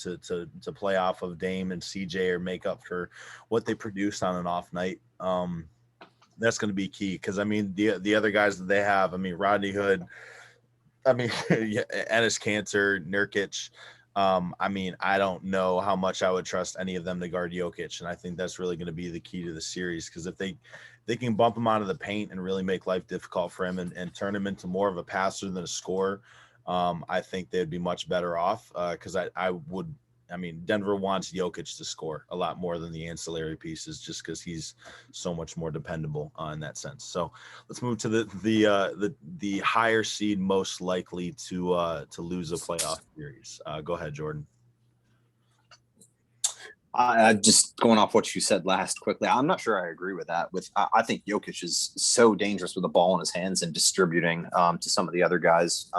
to play off of Dame and CJ or make up for what they produced on an off night. That's going to be key, because, the other guys that they have, Rodney Hood, Enes Kanter, Nurkic, I don't know how much I would trust any of them to guard Jokic, and I think that's really going to be the key to the series, because if they can bump him out of the paint and really make life difficult for him and turn him into more of a passer than a scorer, I think they'd be much better off, because Denver wants Jokic to score a lot more than the ancillary pieces, just because he's so much more dependable in that sense. So let's move to the higher seed most likely to lose a playoff series. Go ahead, Jordan. Just going off what you said last quickly, I'm not sure I agree with that. I think Jokic is so dangerous with the ball in his hands and distributing to some of the other guys.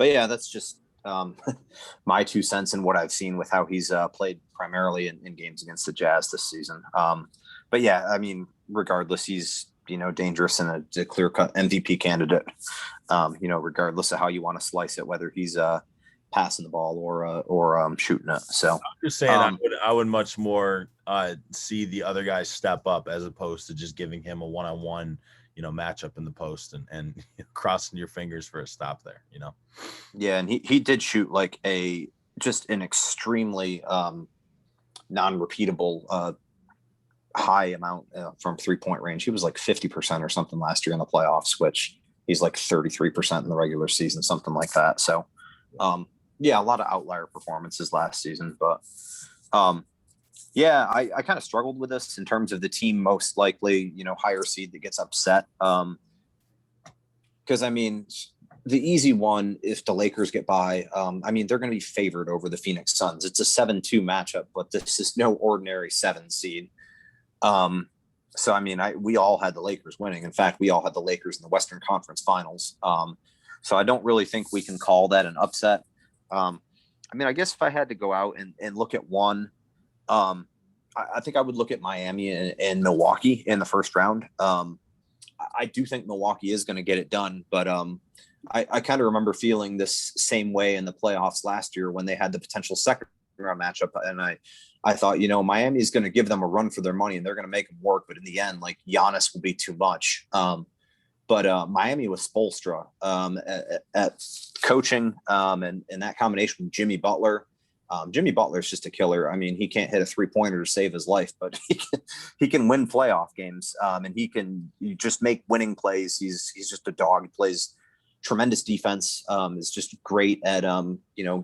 But yeah, that's just my 2 cents in what I've seen with how he's played primarily in games against the Jazz this season. But yeah, I mean, regardless, he's, dangerous and a clear-cut MVP candidate, regardless of how you want to slice it, whether he's passing the ball or shooting it. So I'm just saying, I would much more see the other guy step up as opposed to just giving him a one-on-one, matchup in the post and crossing your fingers for a stop there. Yeah, and he did shoot like just an extremely non-repeatable high amount from 3-point range. He was like 50% or something last year in the playoffs, which he's like 33% in the regular season, something like that. So yeah, a lot of outlier performances last season, but yeah, I kind of struggled with this in terms of the team most likely, higher seed that gets upset. Because I mean, the easy one, if the Lakers get by, I mean, they're going to be favored over the Phoenix Suns. It's a 7-2 matchup, but this is no ordinary 7 seed. So, I mean, we all had the Lakers winning. In fact, we all had the Lakers in the Western Conference Finals. So I don't really think we can call that an upset. I mean, I guess if I had to go out and look at one, I think I would look at Miami and Milwaukee in the first round. I do think Milwaukee is going to get it done, but I kind of remember feeling this same way in the playoffs last year when they had the potential second round matchup. And I thought, Miami is going to give them a run for their money and they're going to make them work. But in the end, like Giannis will be too much. But Miami with Spoelstra at coaching and that combination with Jimmy Butler. Jimmy Butler is just a killer. I mean, he can't hit a 3-pointer to save his life, but he can win playoff games and he can just make winning plays. He's just a dog. He plays tremendous defense, is just great at,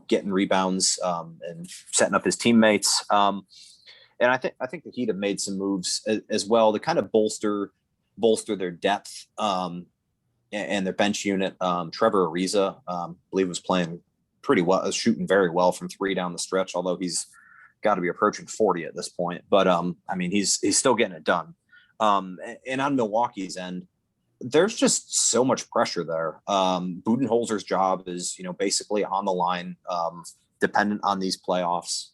getting rebounds and setting up his teammates. And I think the Heat have made some moves as well to kind of bolster their depth and their bench unit. Trevor Ariza, I believe, was playing pretty well, shooting very well from 3 down the stretch, although he's got to be approaching 40 at this point. But I mean, he's still getting it done. And on Milwaukee's end, there's just so much pressure there. Budenholzer's job is, basically on the line, dependent on these playoffs.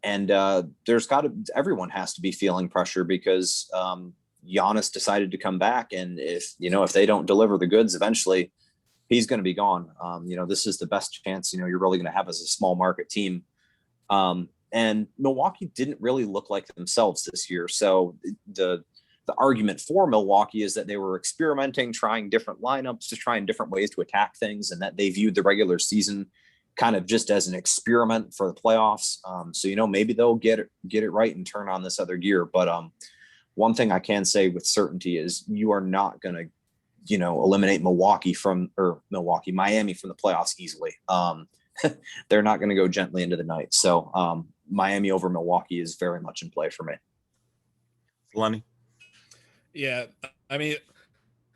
And everyone has to be feeling pressure because Giannis decided to come back. And if they don't deliver the goods eventually, he's going to be gone. This is the best chance, you're really going to have as a small market team. And Milwaukee didn't really look like themselves this year. So the argument for Milwaukee is that they were experimenting, trying different lineups, just trying different ways to attack things, and that they viewed the regular season kind of just as an experiment for the playoffs. So, maybe they'll get it right and turn on this other gear. But one thing I can say with certainty is you are not going to, eliminate Miami from the playoffs easily. They're not going to go gently into the night. So Miami over Milwaukee is very much in play for me. Lenny. Yeah. I mean,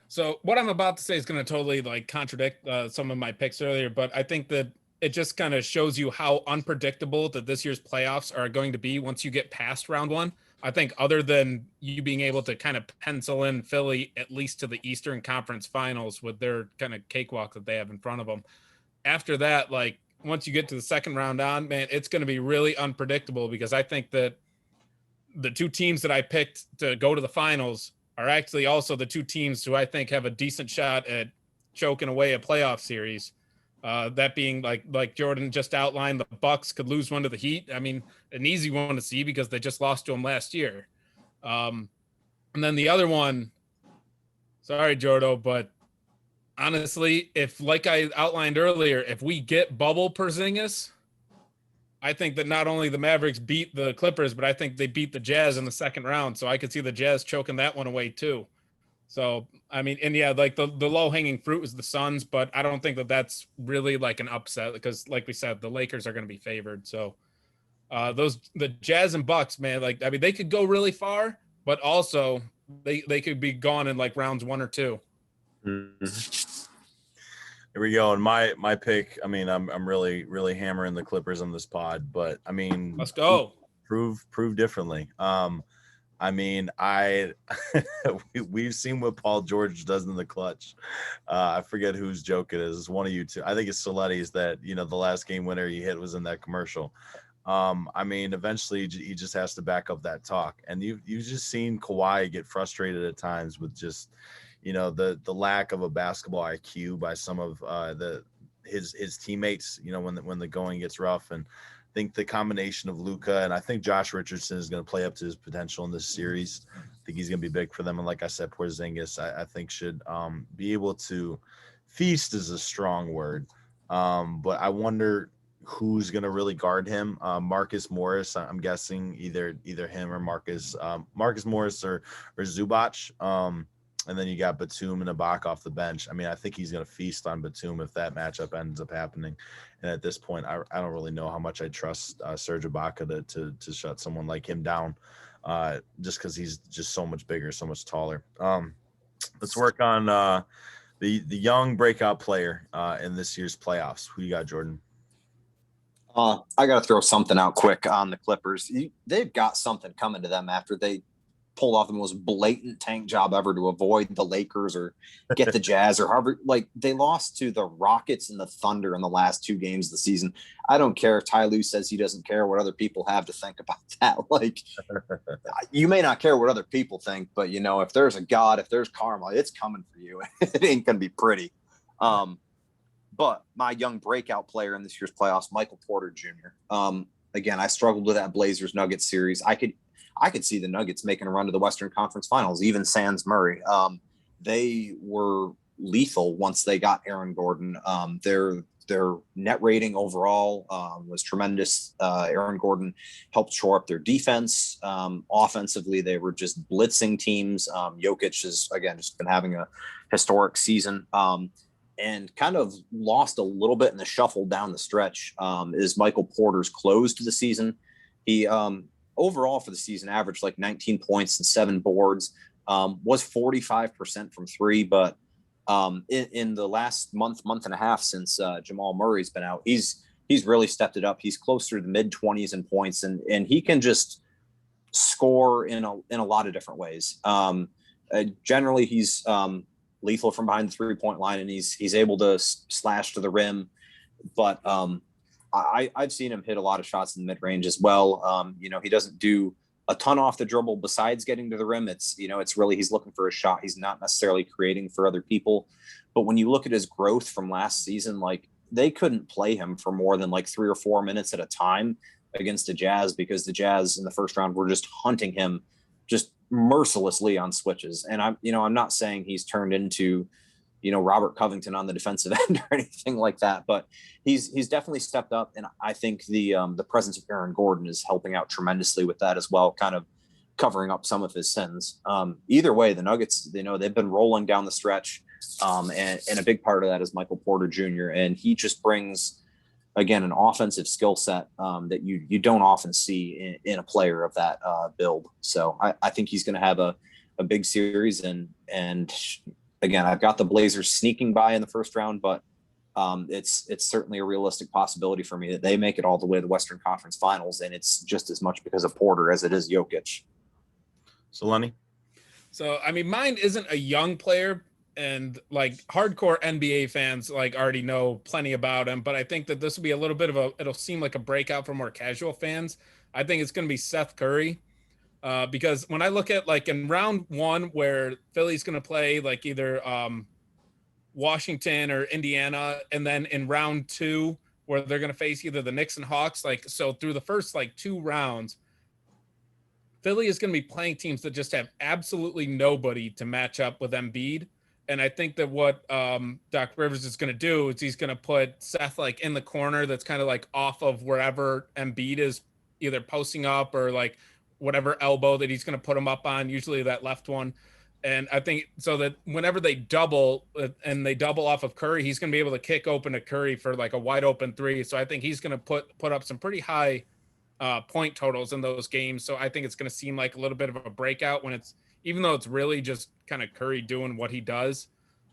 so what I'm about to say is going to totally contradict some of my picks earlier, but I think that it just kind of shows you how unpredictable that this year's playoffs are going to be once you get past round 1. I think other than you being able to kind of pencil in Philly at least to the Eastern Conference Finals with their kind of cakewalk that they have in front of them. After that, once you get to the second round on, man, it's going to be really unpredictable because I think that the 2 teams that I picked to go to the finals are actually also the 2 teams who I think have a decent shot at choking away a playoff series. That being like Jordan just outlined, the Bucks could lose one to the Heat. I mean, an easy one to see because they just lost to them last year. And then the other one, sorry, Jordo, but honestly, if like I outlined earlier, if we get bubble Porzingis, I think that not only the Mavericks beat the Clippers, but I think they beat the Jazz in the second round. So I could see the Jazz choking that one away too. So, I mean, and yeah, the low hanging fruit is the Suns, but I don't think that that's really an upset because like we said, the Lakers are going to be favored. So the Jazz and Bucks, man, they could go really far, but also they could be gone in rounds 1 or 2. Mm-hmm. Here we go. And my pick, I mean, I'm really, really hammering the Clippers on this pod, but I mean, let's go. Prove differently. I mean, we've seen what Paul George does in the clutch. I forget whose joke it is. It's one of you two. I think it's Soletti's that, the last game winner he hit was in that commercial. I mean, eventually he just has to back up that talk. And you've just seen Kawhi get frustrated at times with just, the lack of a basketball IQ by some of his teammates, when the going gets rough. And I think the combination of Luka and I think Josh Richardson is going to play up to his potential in this series. I think he's going to be big for them. And like I said, Porzingis, I think should be able to feast is a strong word. But I wonder who's going to really guard him. Marcus Morris, I'm guessing either him or Marcus Morris or Zubac. And then you got Batum and Ibaka off the bench. I mean, I think he's going to feast on Batum if that matchup ends up happening. And at this point, I don't really know how much I trust Serge Ibaka to shut someone like him down, just because he's just so much bigger, so much taller. Let's work on the young breakout player in this year's playoffs. Who you got, Jordan? I got to throw something out quick on the Clippers. They've got something coming to them after they pulled off the most blatant tank job ever to avoid the Lakers or get the Jazz or Harvard. Like, they lost to the Rockets and the Thunder in the last 2 games of the season. I don't care if Ty Lue says he doesn't care what other people have to think about that. Like, you may not care what other people think, but if there's a God, if there's karma, it's coming for you. It ain't going to be pretty. But my young breakout player in this year's playoffs, Michael Porter Jr. Again, I struggled with that Blazers Nuggets series. I could see the Nuggets making a run to the Western Conference Finals, even sans Murray. They were lethal once they got Aaron Gordon. Their net rating overall was tremendous. Aaron Gordon helped shore up their defense. Offensively, they were just blitzing teams. Jokic has, again, just been having a historic season. And kind of lost a little bit in the shuffle down the stretch is Michael Porter's close to the season. He overall for the season averaged like 19 points and 7 boards, was 45% from 3. But in the last month and a half since Jamal Murray's been out, he's really stepped it up. He's closer to the mid-20s in points, and he can just score in a lot of different ways. Generally, he's lethal from behind the 3-point line, and he's able to slash to the rim. But I've seen him hit a lot of shots in the mid-range as well. He doesn't do a ton off the dribble besides getting to the rim. It's really, he's looking for a shot. He's not necessarily creating for other people. But when you look at his growth from last season, like, they couldn't play him for more than like 3 or 4 minutes at a time against the Jazz, because the Jazz in the first round were just hunting him just mercilessly on switches. And I'm not saying he's turned into, Robert Covington on the defensive end or anything like that, but he's definitely stepped up. And I think the presence of Aaron Gordon is helping out tremendously with that as well, kind of covering up some of his sins. Either way, the Nuggets, they've been rolling down the stretch. And a big part of that is Michael Porter Jr. And he just brings, again, an offensive skill set that you don't often see in a player of that build. So I think he's going to have a big series. And again, I've got the Blazers sneaking by in the first round, but it's certainly a realistic possibility for me that they make it all the way to the Western Conference Finals. And it's just as much because of Porter as it is Jokic. So, Lenny? So, I mean, mine isn't a young player, and like hardcore NBA fans already know plenty about him, but I think that this will be a little bit of it'll seem like a breakout for more casual fans. I think it's going to be Seth Curry. Because when I look at in round 1 where Philly's going to play either Washington or Indiana, and then in round 2 where they're going to face either the Knicks and Hawks, so through the first 2 rounds, Philly is going to be playing teams that just have absolutely nobody to match up with Embiid. And I think that what Doc Rivers is going to do is he's going to put Seth in the corner that's kind of off of wherever Embiid is either posting up or whatever elbow that he's going to put him up on, usually that left one. And I think so that whenever they double and they double off of Curry, he's going to be able to kick open to Curry for a wide open 3. So I think he's going to put up some pretty high point totals in those games. So I think it's going to seem like a little bit of a breakout even though it's really just kind of Curry doing what he does.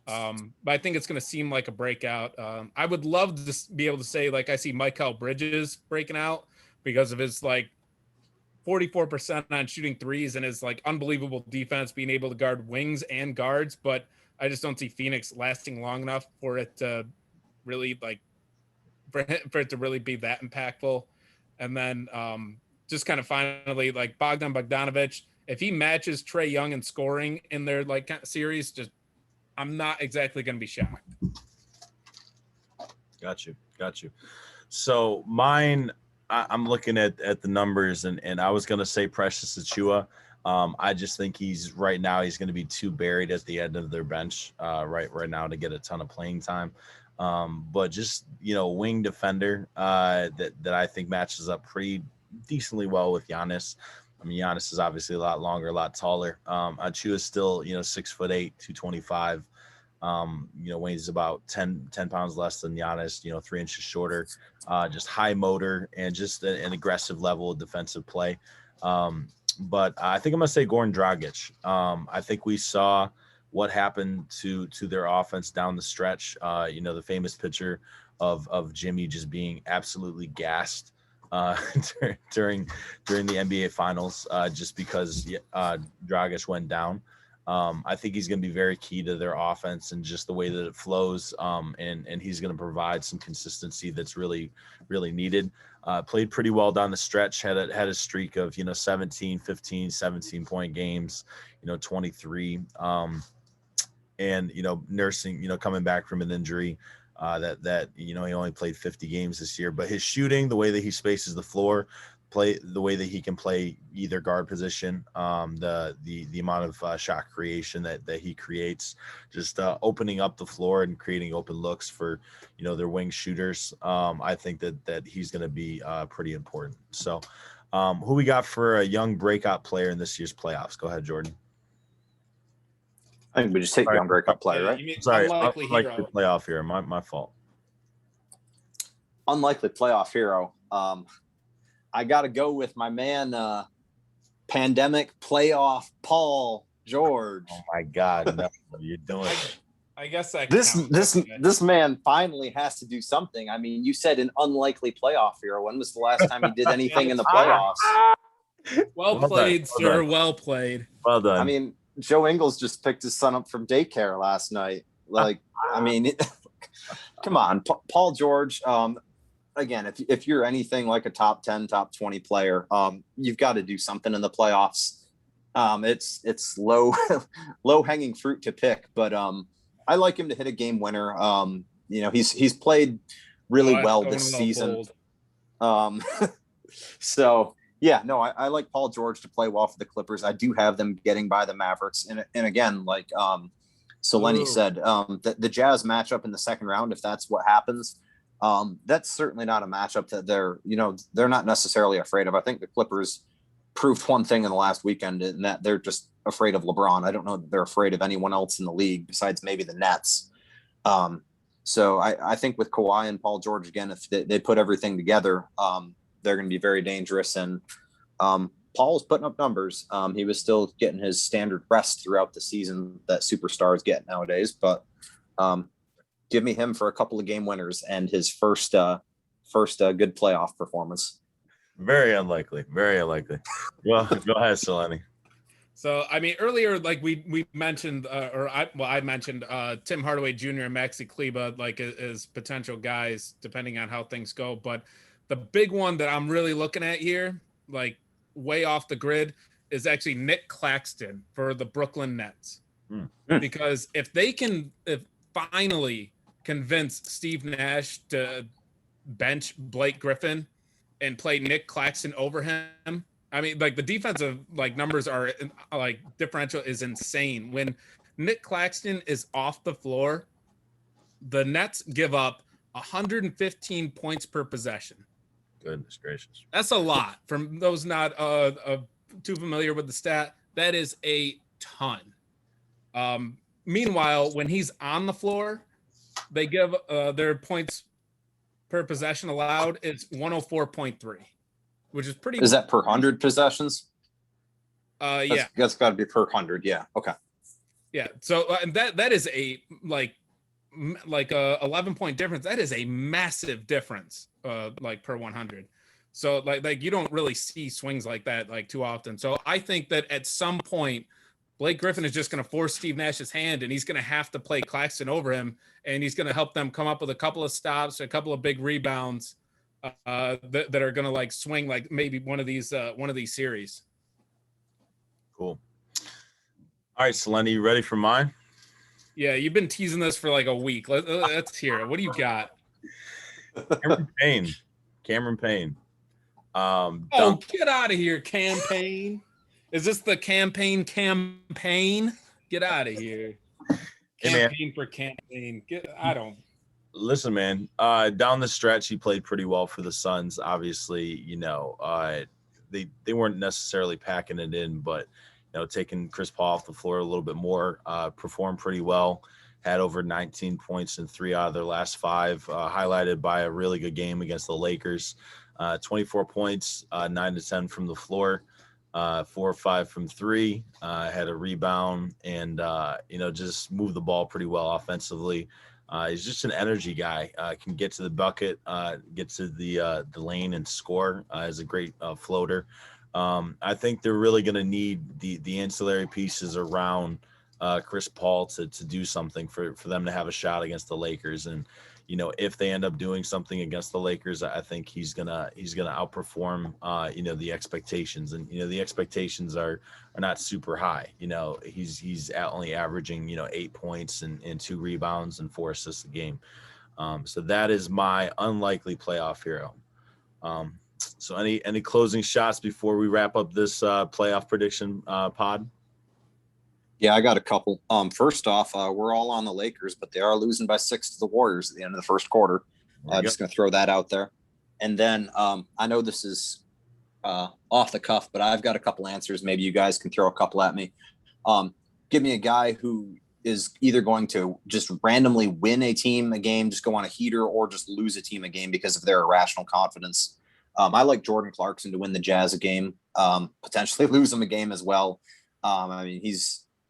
But I think it's going to seem like a breakout. I would love to be able to say, I see Mikal Bridges breaking out because of his 44% on shooting threes and his like unbelievable defense, being able to guard wings and guards. But I just don't see Phoenix lasting long enough for it to really like for it to really be that impactful. And then just kind of finally like Bogdan Bogdanovic, if he matches Trae Young in scoring in their like series, just I'm not exactly going to be shocked. Got you. So mine, I'm looking at the numbers, and I was gonna say Precious Achiuwa. I just think he's going to be too buried at the end of their bench right now to get a ton of playing time. But just wing defender that I think matches up pretty decently well with Giannis. I mean, Giannis is obviously a lot longer, a lot taller. Achiuwa is still 6'8", 225. Weighs about 10 pounds less than Giannis, 3 inches shorter, just high motor and just an aggressive level of defensive play. But I think I'm going to say Goran Dragic. I think we saw what happened to their offense down the stretch. The famous picture of Jimmy just being absolutely gassed during the NBA Finals just because Dragic went down. I think he's going to be very key to their offense and just the way that it flows. And he's going to provide some consistency that's really, really needed. Played pretty well down the stretch, had a streak of, 17, 15, 17 point games, 23. And, nursing, coming back from an injury that he only played 50 games this year, but his shooting, the way that he spaces the floor, the way that he can play either guard position, the amount of shot creation that he creates, just opening up the floor and creating open looks for their wing shooters. I think that he's going to be pretty important. So who we got for a young breakout player in this year's playoffs? Go ahead, Jordan. I think we just take young breakout player, right? Sorry, unlikely playoff hero. My fault. Unlikely playoff hero. I got to go with my man, pandemic playoff Paul George. Oh my God, no, you're doing it. I guess that this man finally has to do something. I mean, you said an unlikely playoff hero. When was the last time he did anything in the playoffs? Well played, sir. Well played. Well done. I mean, Joe Ingles just picked his son up from daycare last night. Like, I mean, come on, Paul George. Again, if you're anything like a top 10, top 20 player, you've got to do something in the playoffs. It's low hanging fruit to pick, but I like him to hit a game winner. He's played really well this season. So yeah, no, I like Paul George to play well for the Clippers. I do have them getting by the Mavericks, and again, like Selene said, the Jazz matchup in the second round, if that's what happens. That's certainly not a matchup that they're not necessarily afraid of. I think the Clippers proved one thing in the last weekend, and that they're just afraid of LeBron. I don't know that they're afraid of anyone else in the league besides maybe the Nets. So I think with Kawhi and Paul George, again, if they put everything together, they're going to be very dangerous. And Paul's putting up numbers. He was still getting his standard rest throughout the season that superstars get nowadays, but give me him for a couple of game winners and his first good playoff performance. Very unlikely. Well, go ahead, Selene. So, I mean, earlier, like we mentioned, I mentioned Tim Hardaway Jr. and Maxi Kleber, like as potential guys, depending on how things go. But the big one that I'm really looking at here, like way off the grid, is actually Nick Claxton for the Brooklyn Nets. Because if finally convince Steve Nash to bench Blake Griffin and play Nick Claxton over him, I mean, like the defensive numbers are like differential is insane. When Nick Claxton is off the floor, the Nets give up 115 points per possession. Goodness gracious. That's a lot. From those not too familiar with the stat, that is a ton. Meanwhile, when he's on the floor, they give their points per possession allowed is 104.3, which is pretty. Is that per 100 possessions? Yeah, that's got to be per 100. Yeah. Okay. Yeah. So and that is a like a 11-point difference. That is a massive difference. Like per 100. So like you don't really see swings like that like too often. So I think that at some point Blake Griffin is just going to force Steve Nash's hand, and he's going to have to play Claxton over him, and he's going to help them come up with a couple of stops, a couple of big rebounds that are going to like swing like maybe one of these series. Cool. All right, Selene, you ready for mine? Yeah, you've been teasing this for like a week. Let's hear it. What do you got? Cameron Payne. Get out of here, campaign. Is this the campaign? Get out of here. Campaign for campaign. Listen, man. Down the stretch, he played pretty well for the Suns. Obviously, they weren't necessarily packing it in, but taking Chris Paul off the floor a little bit more, performed pretty well. Had over 19 points in 3 out of their last 5, highlighted by a really good game against the Lakers. 24 points, 9 to 10 from the floor, 4 or 5 from 3, had a rebound, and just moved the ball pretty well offensively. He's just an energy guy. Can get to the bucket, get to the lane and score. Is a great floater. I think they're really going to need the ancillary pieces around Chris Paul to do something for them to have a shot against the Lakers. And if they end up doing something against the Lakers, I think he's gonna outperform the expectations. And the expectations are not super high. He's only averaging 8 points and 2 rebounds and 4 assists a game. So that is my unlikely playoff hero. So any closing shots before we wrap up this playoff prediction pod? Yeah, I got a couple. First off, we're all on the Lakers, but they are losing by 6 to the Warriors at the end of the first quarter. Just going to throw that out there. And then I know this is off the cuff, but I've got a couple answers. Maybe you guys can throw a couple at me. Give me a guy who is either going to just randomly win a team a game, just go on a heater, or just lose a team a game because of their irrational confidence. I like Jordan Clarkson to win the Jazz a game, potentially lose them a game as well.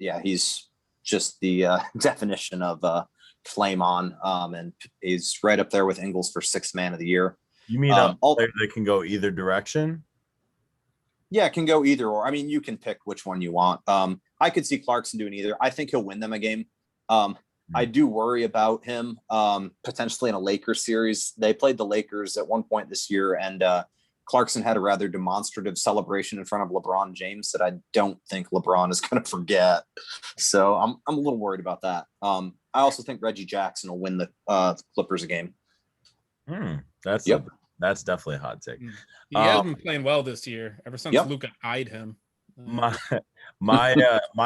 He's just the definition of flame on, and he's right up there with Ingles for 6th man of the year. You mean a player that can go either direction? Yeah, it can go either or. You can pick which one you want. I could see Clarkson doing either. I think he'll win them a game. I do worry about him potentially in a Lakers series. They played the Lakers at one point this year, and Clarkson had a rather demonstrative celebration in front of LeBron James that I don't think LeBron is going to forget. So I'm a little worried about that. I also think Reggie Jackson will win the Clippers a game. That's definitely a hot take. He has been playing well this year ever since Luka eyed him. My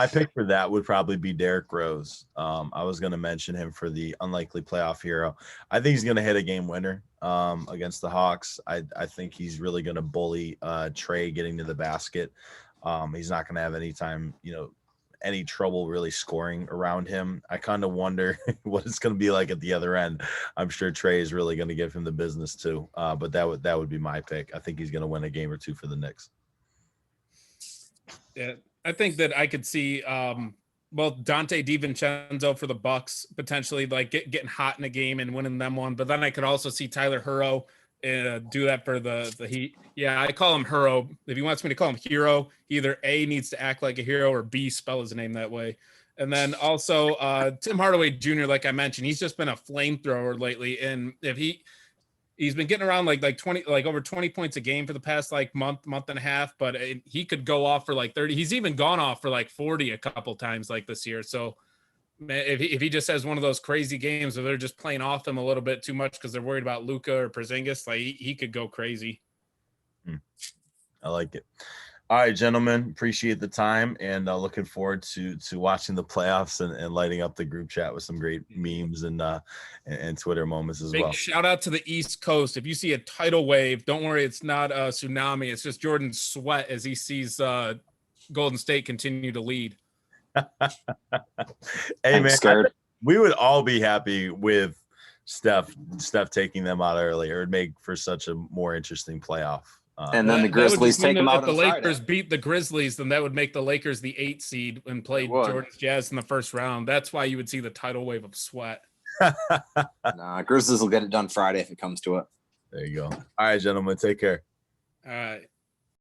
pick for that would probably be Derrick Rose. I was going to mention him for the unlikely playoff hero. I think he's going to hit a game winner against the Hawks. I think he's really going to bully Trey getting to the basket. He's not going to have any trouble really scoring around him. I kind of wonder what it's going to be like at the other end. I'm sure Trey is really going to give him the business too. But that would be my pick. I think he's going to win a game or 2 for the Knicks. Yeah, I think that I could see Dante DiVincenzo for the Bucks potentially like getting hot in a game and winning them one. But then I could also see Tyler Herro do that for the Heat. Yeah, I call him Herro. If he wants me to call him Hero, either A, needs to act like a hero, or B, spell his name that way. And then also Tim Hardaway Jr., like I mentioned, he's just been a flamethrower lately. And if he's been getting around like 20, like over 20 points a game for the past like month and a half, but he could go off for like 30. He's even gone off for like 40 a couple times like this year. So if he just has one of those crazy games where they're just playing off him a little bit too much because they're worried about Luka or Porzingis, like he could go crazy. I like it. All right, gentlemen, appreciate the time, and looking forward to watching the playoffs and lighting up the group chat with some great memes and Twitter moments as well. Big shout out to the East Coast. If you see a tidal wave, don't worry, it's not a tsunami. It's just Jordan's sweat as he sees Golden State continue to lead. Hey, man, we would all be happy with Steph taking them out early. It would make for such a more interesting playoff. And then the Grizzlies take them out. If the Lakers beat the Grizzlies, then that would make the Lakers the 8th seed and play Jordan's Jazz in the first round. That's why you would see the tidal wave of sweat. Grizzlies will get it done Friday if it comes to it. There you go. All right, gentlemen, take care. All right.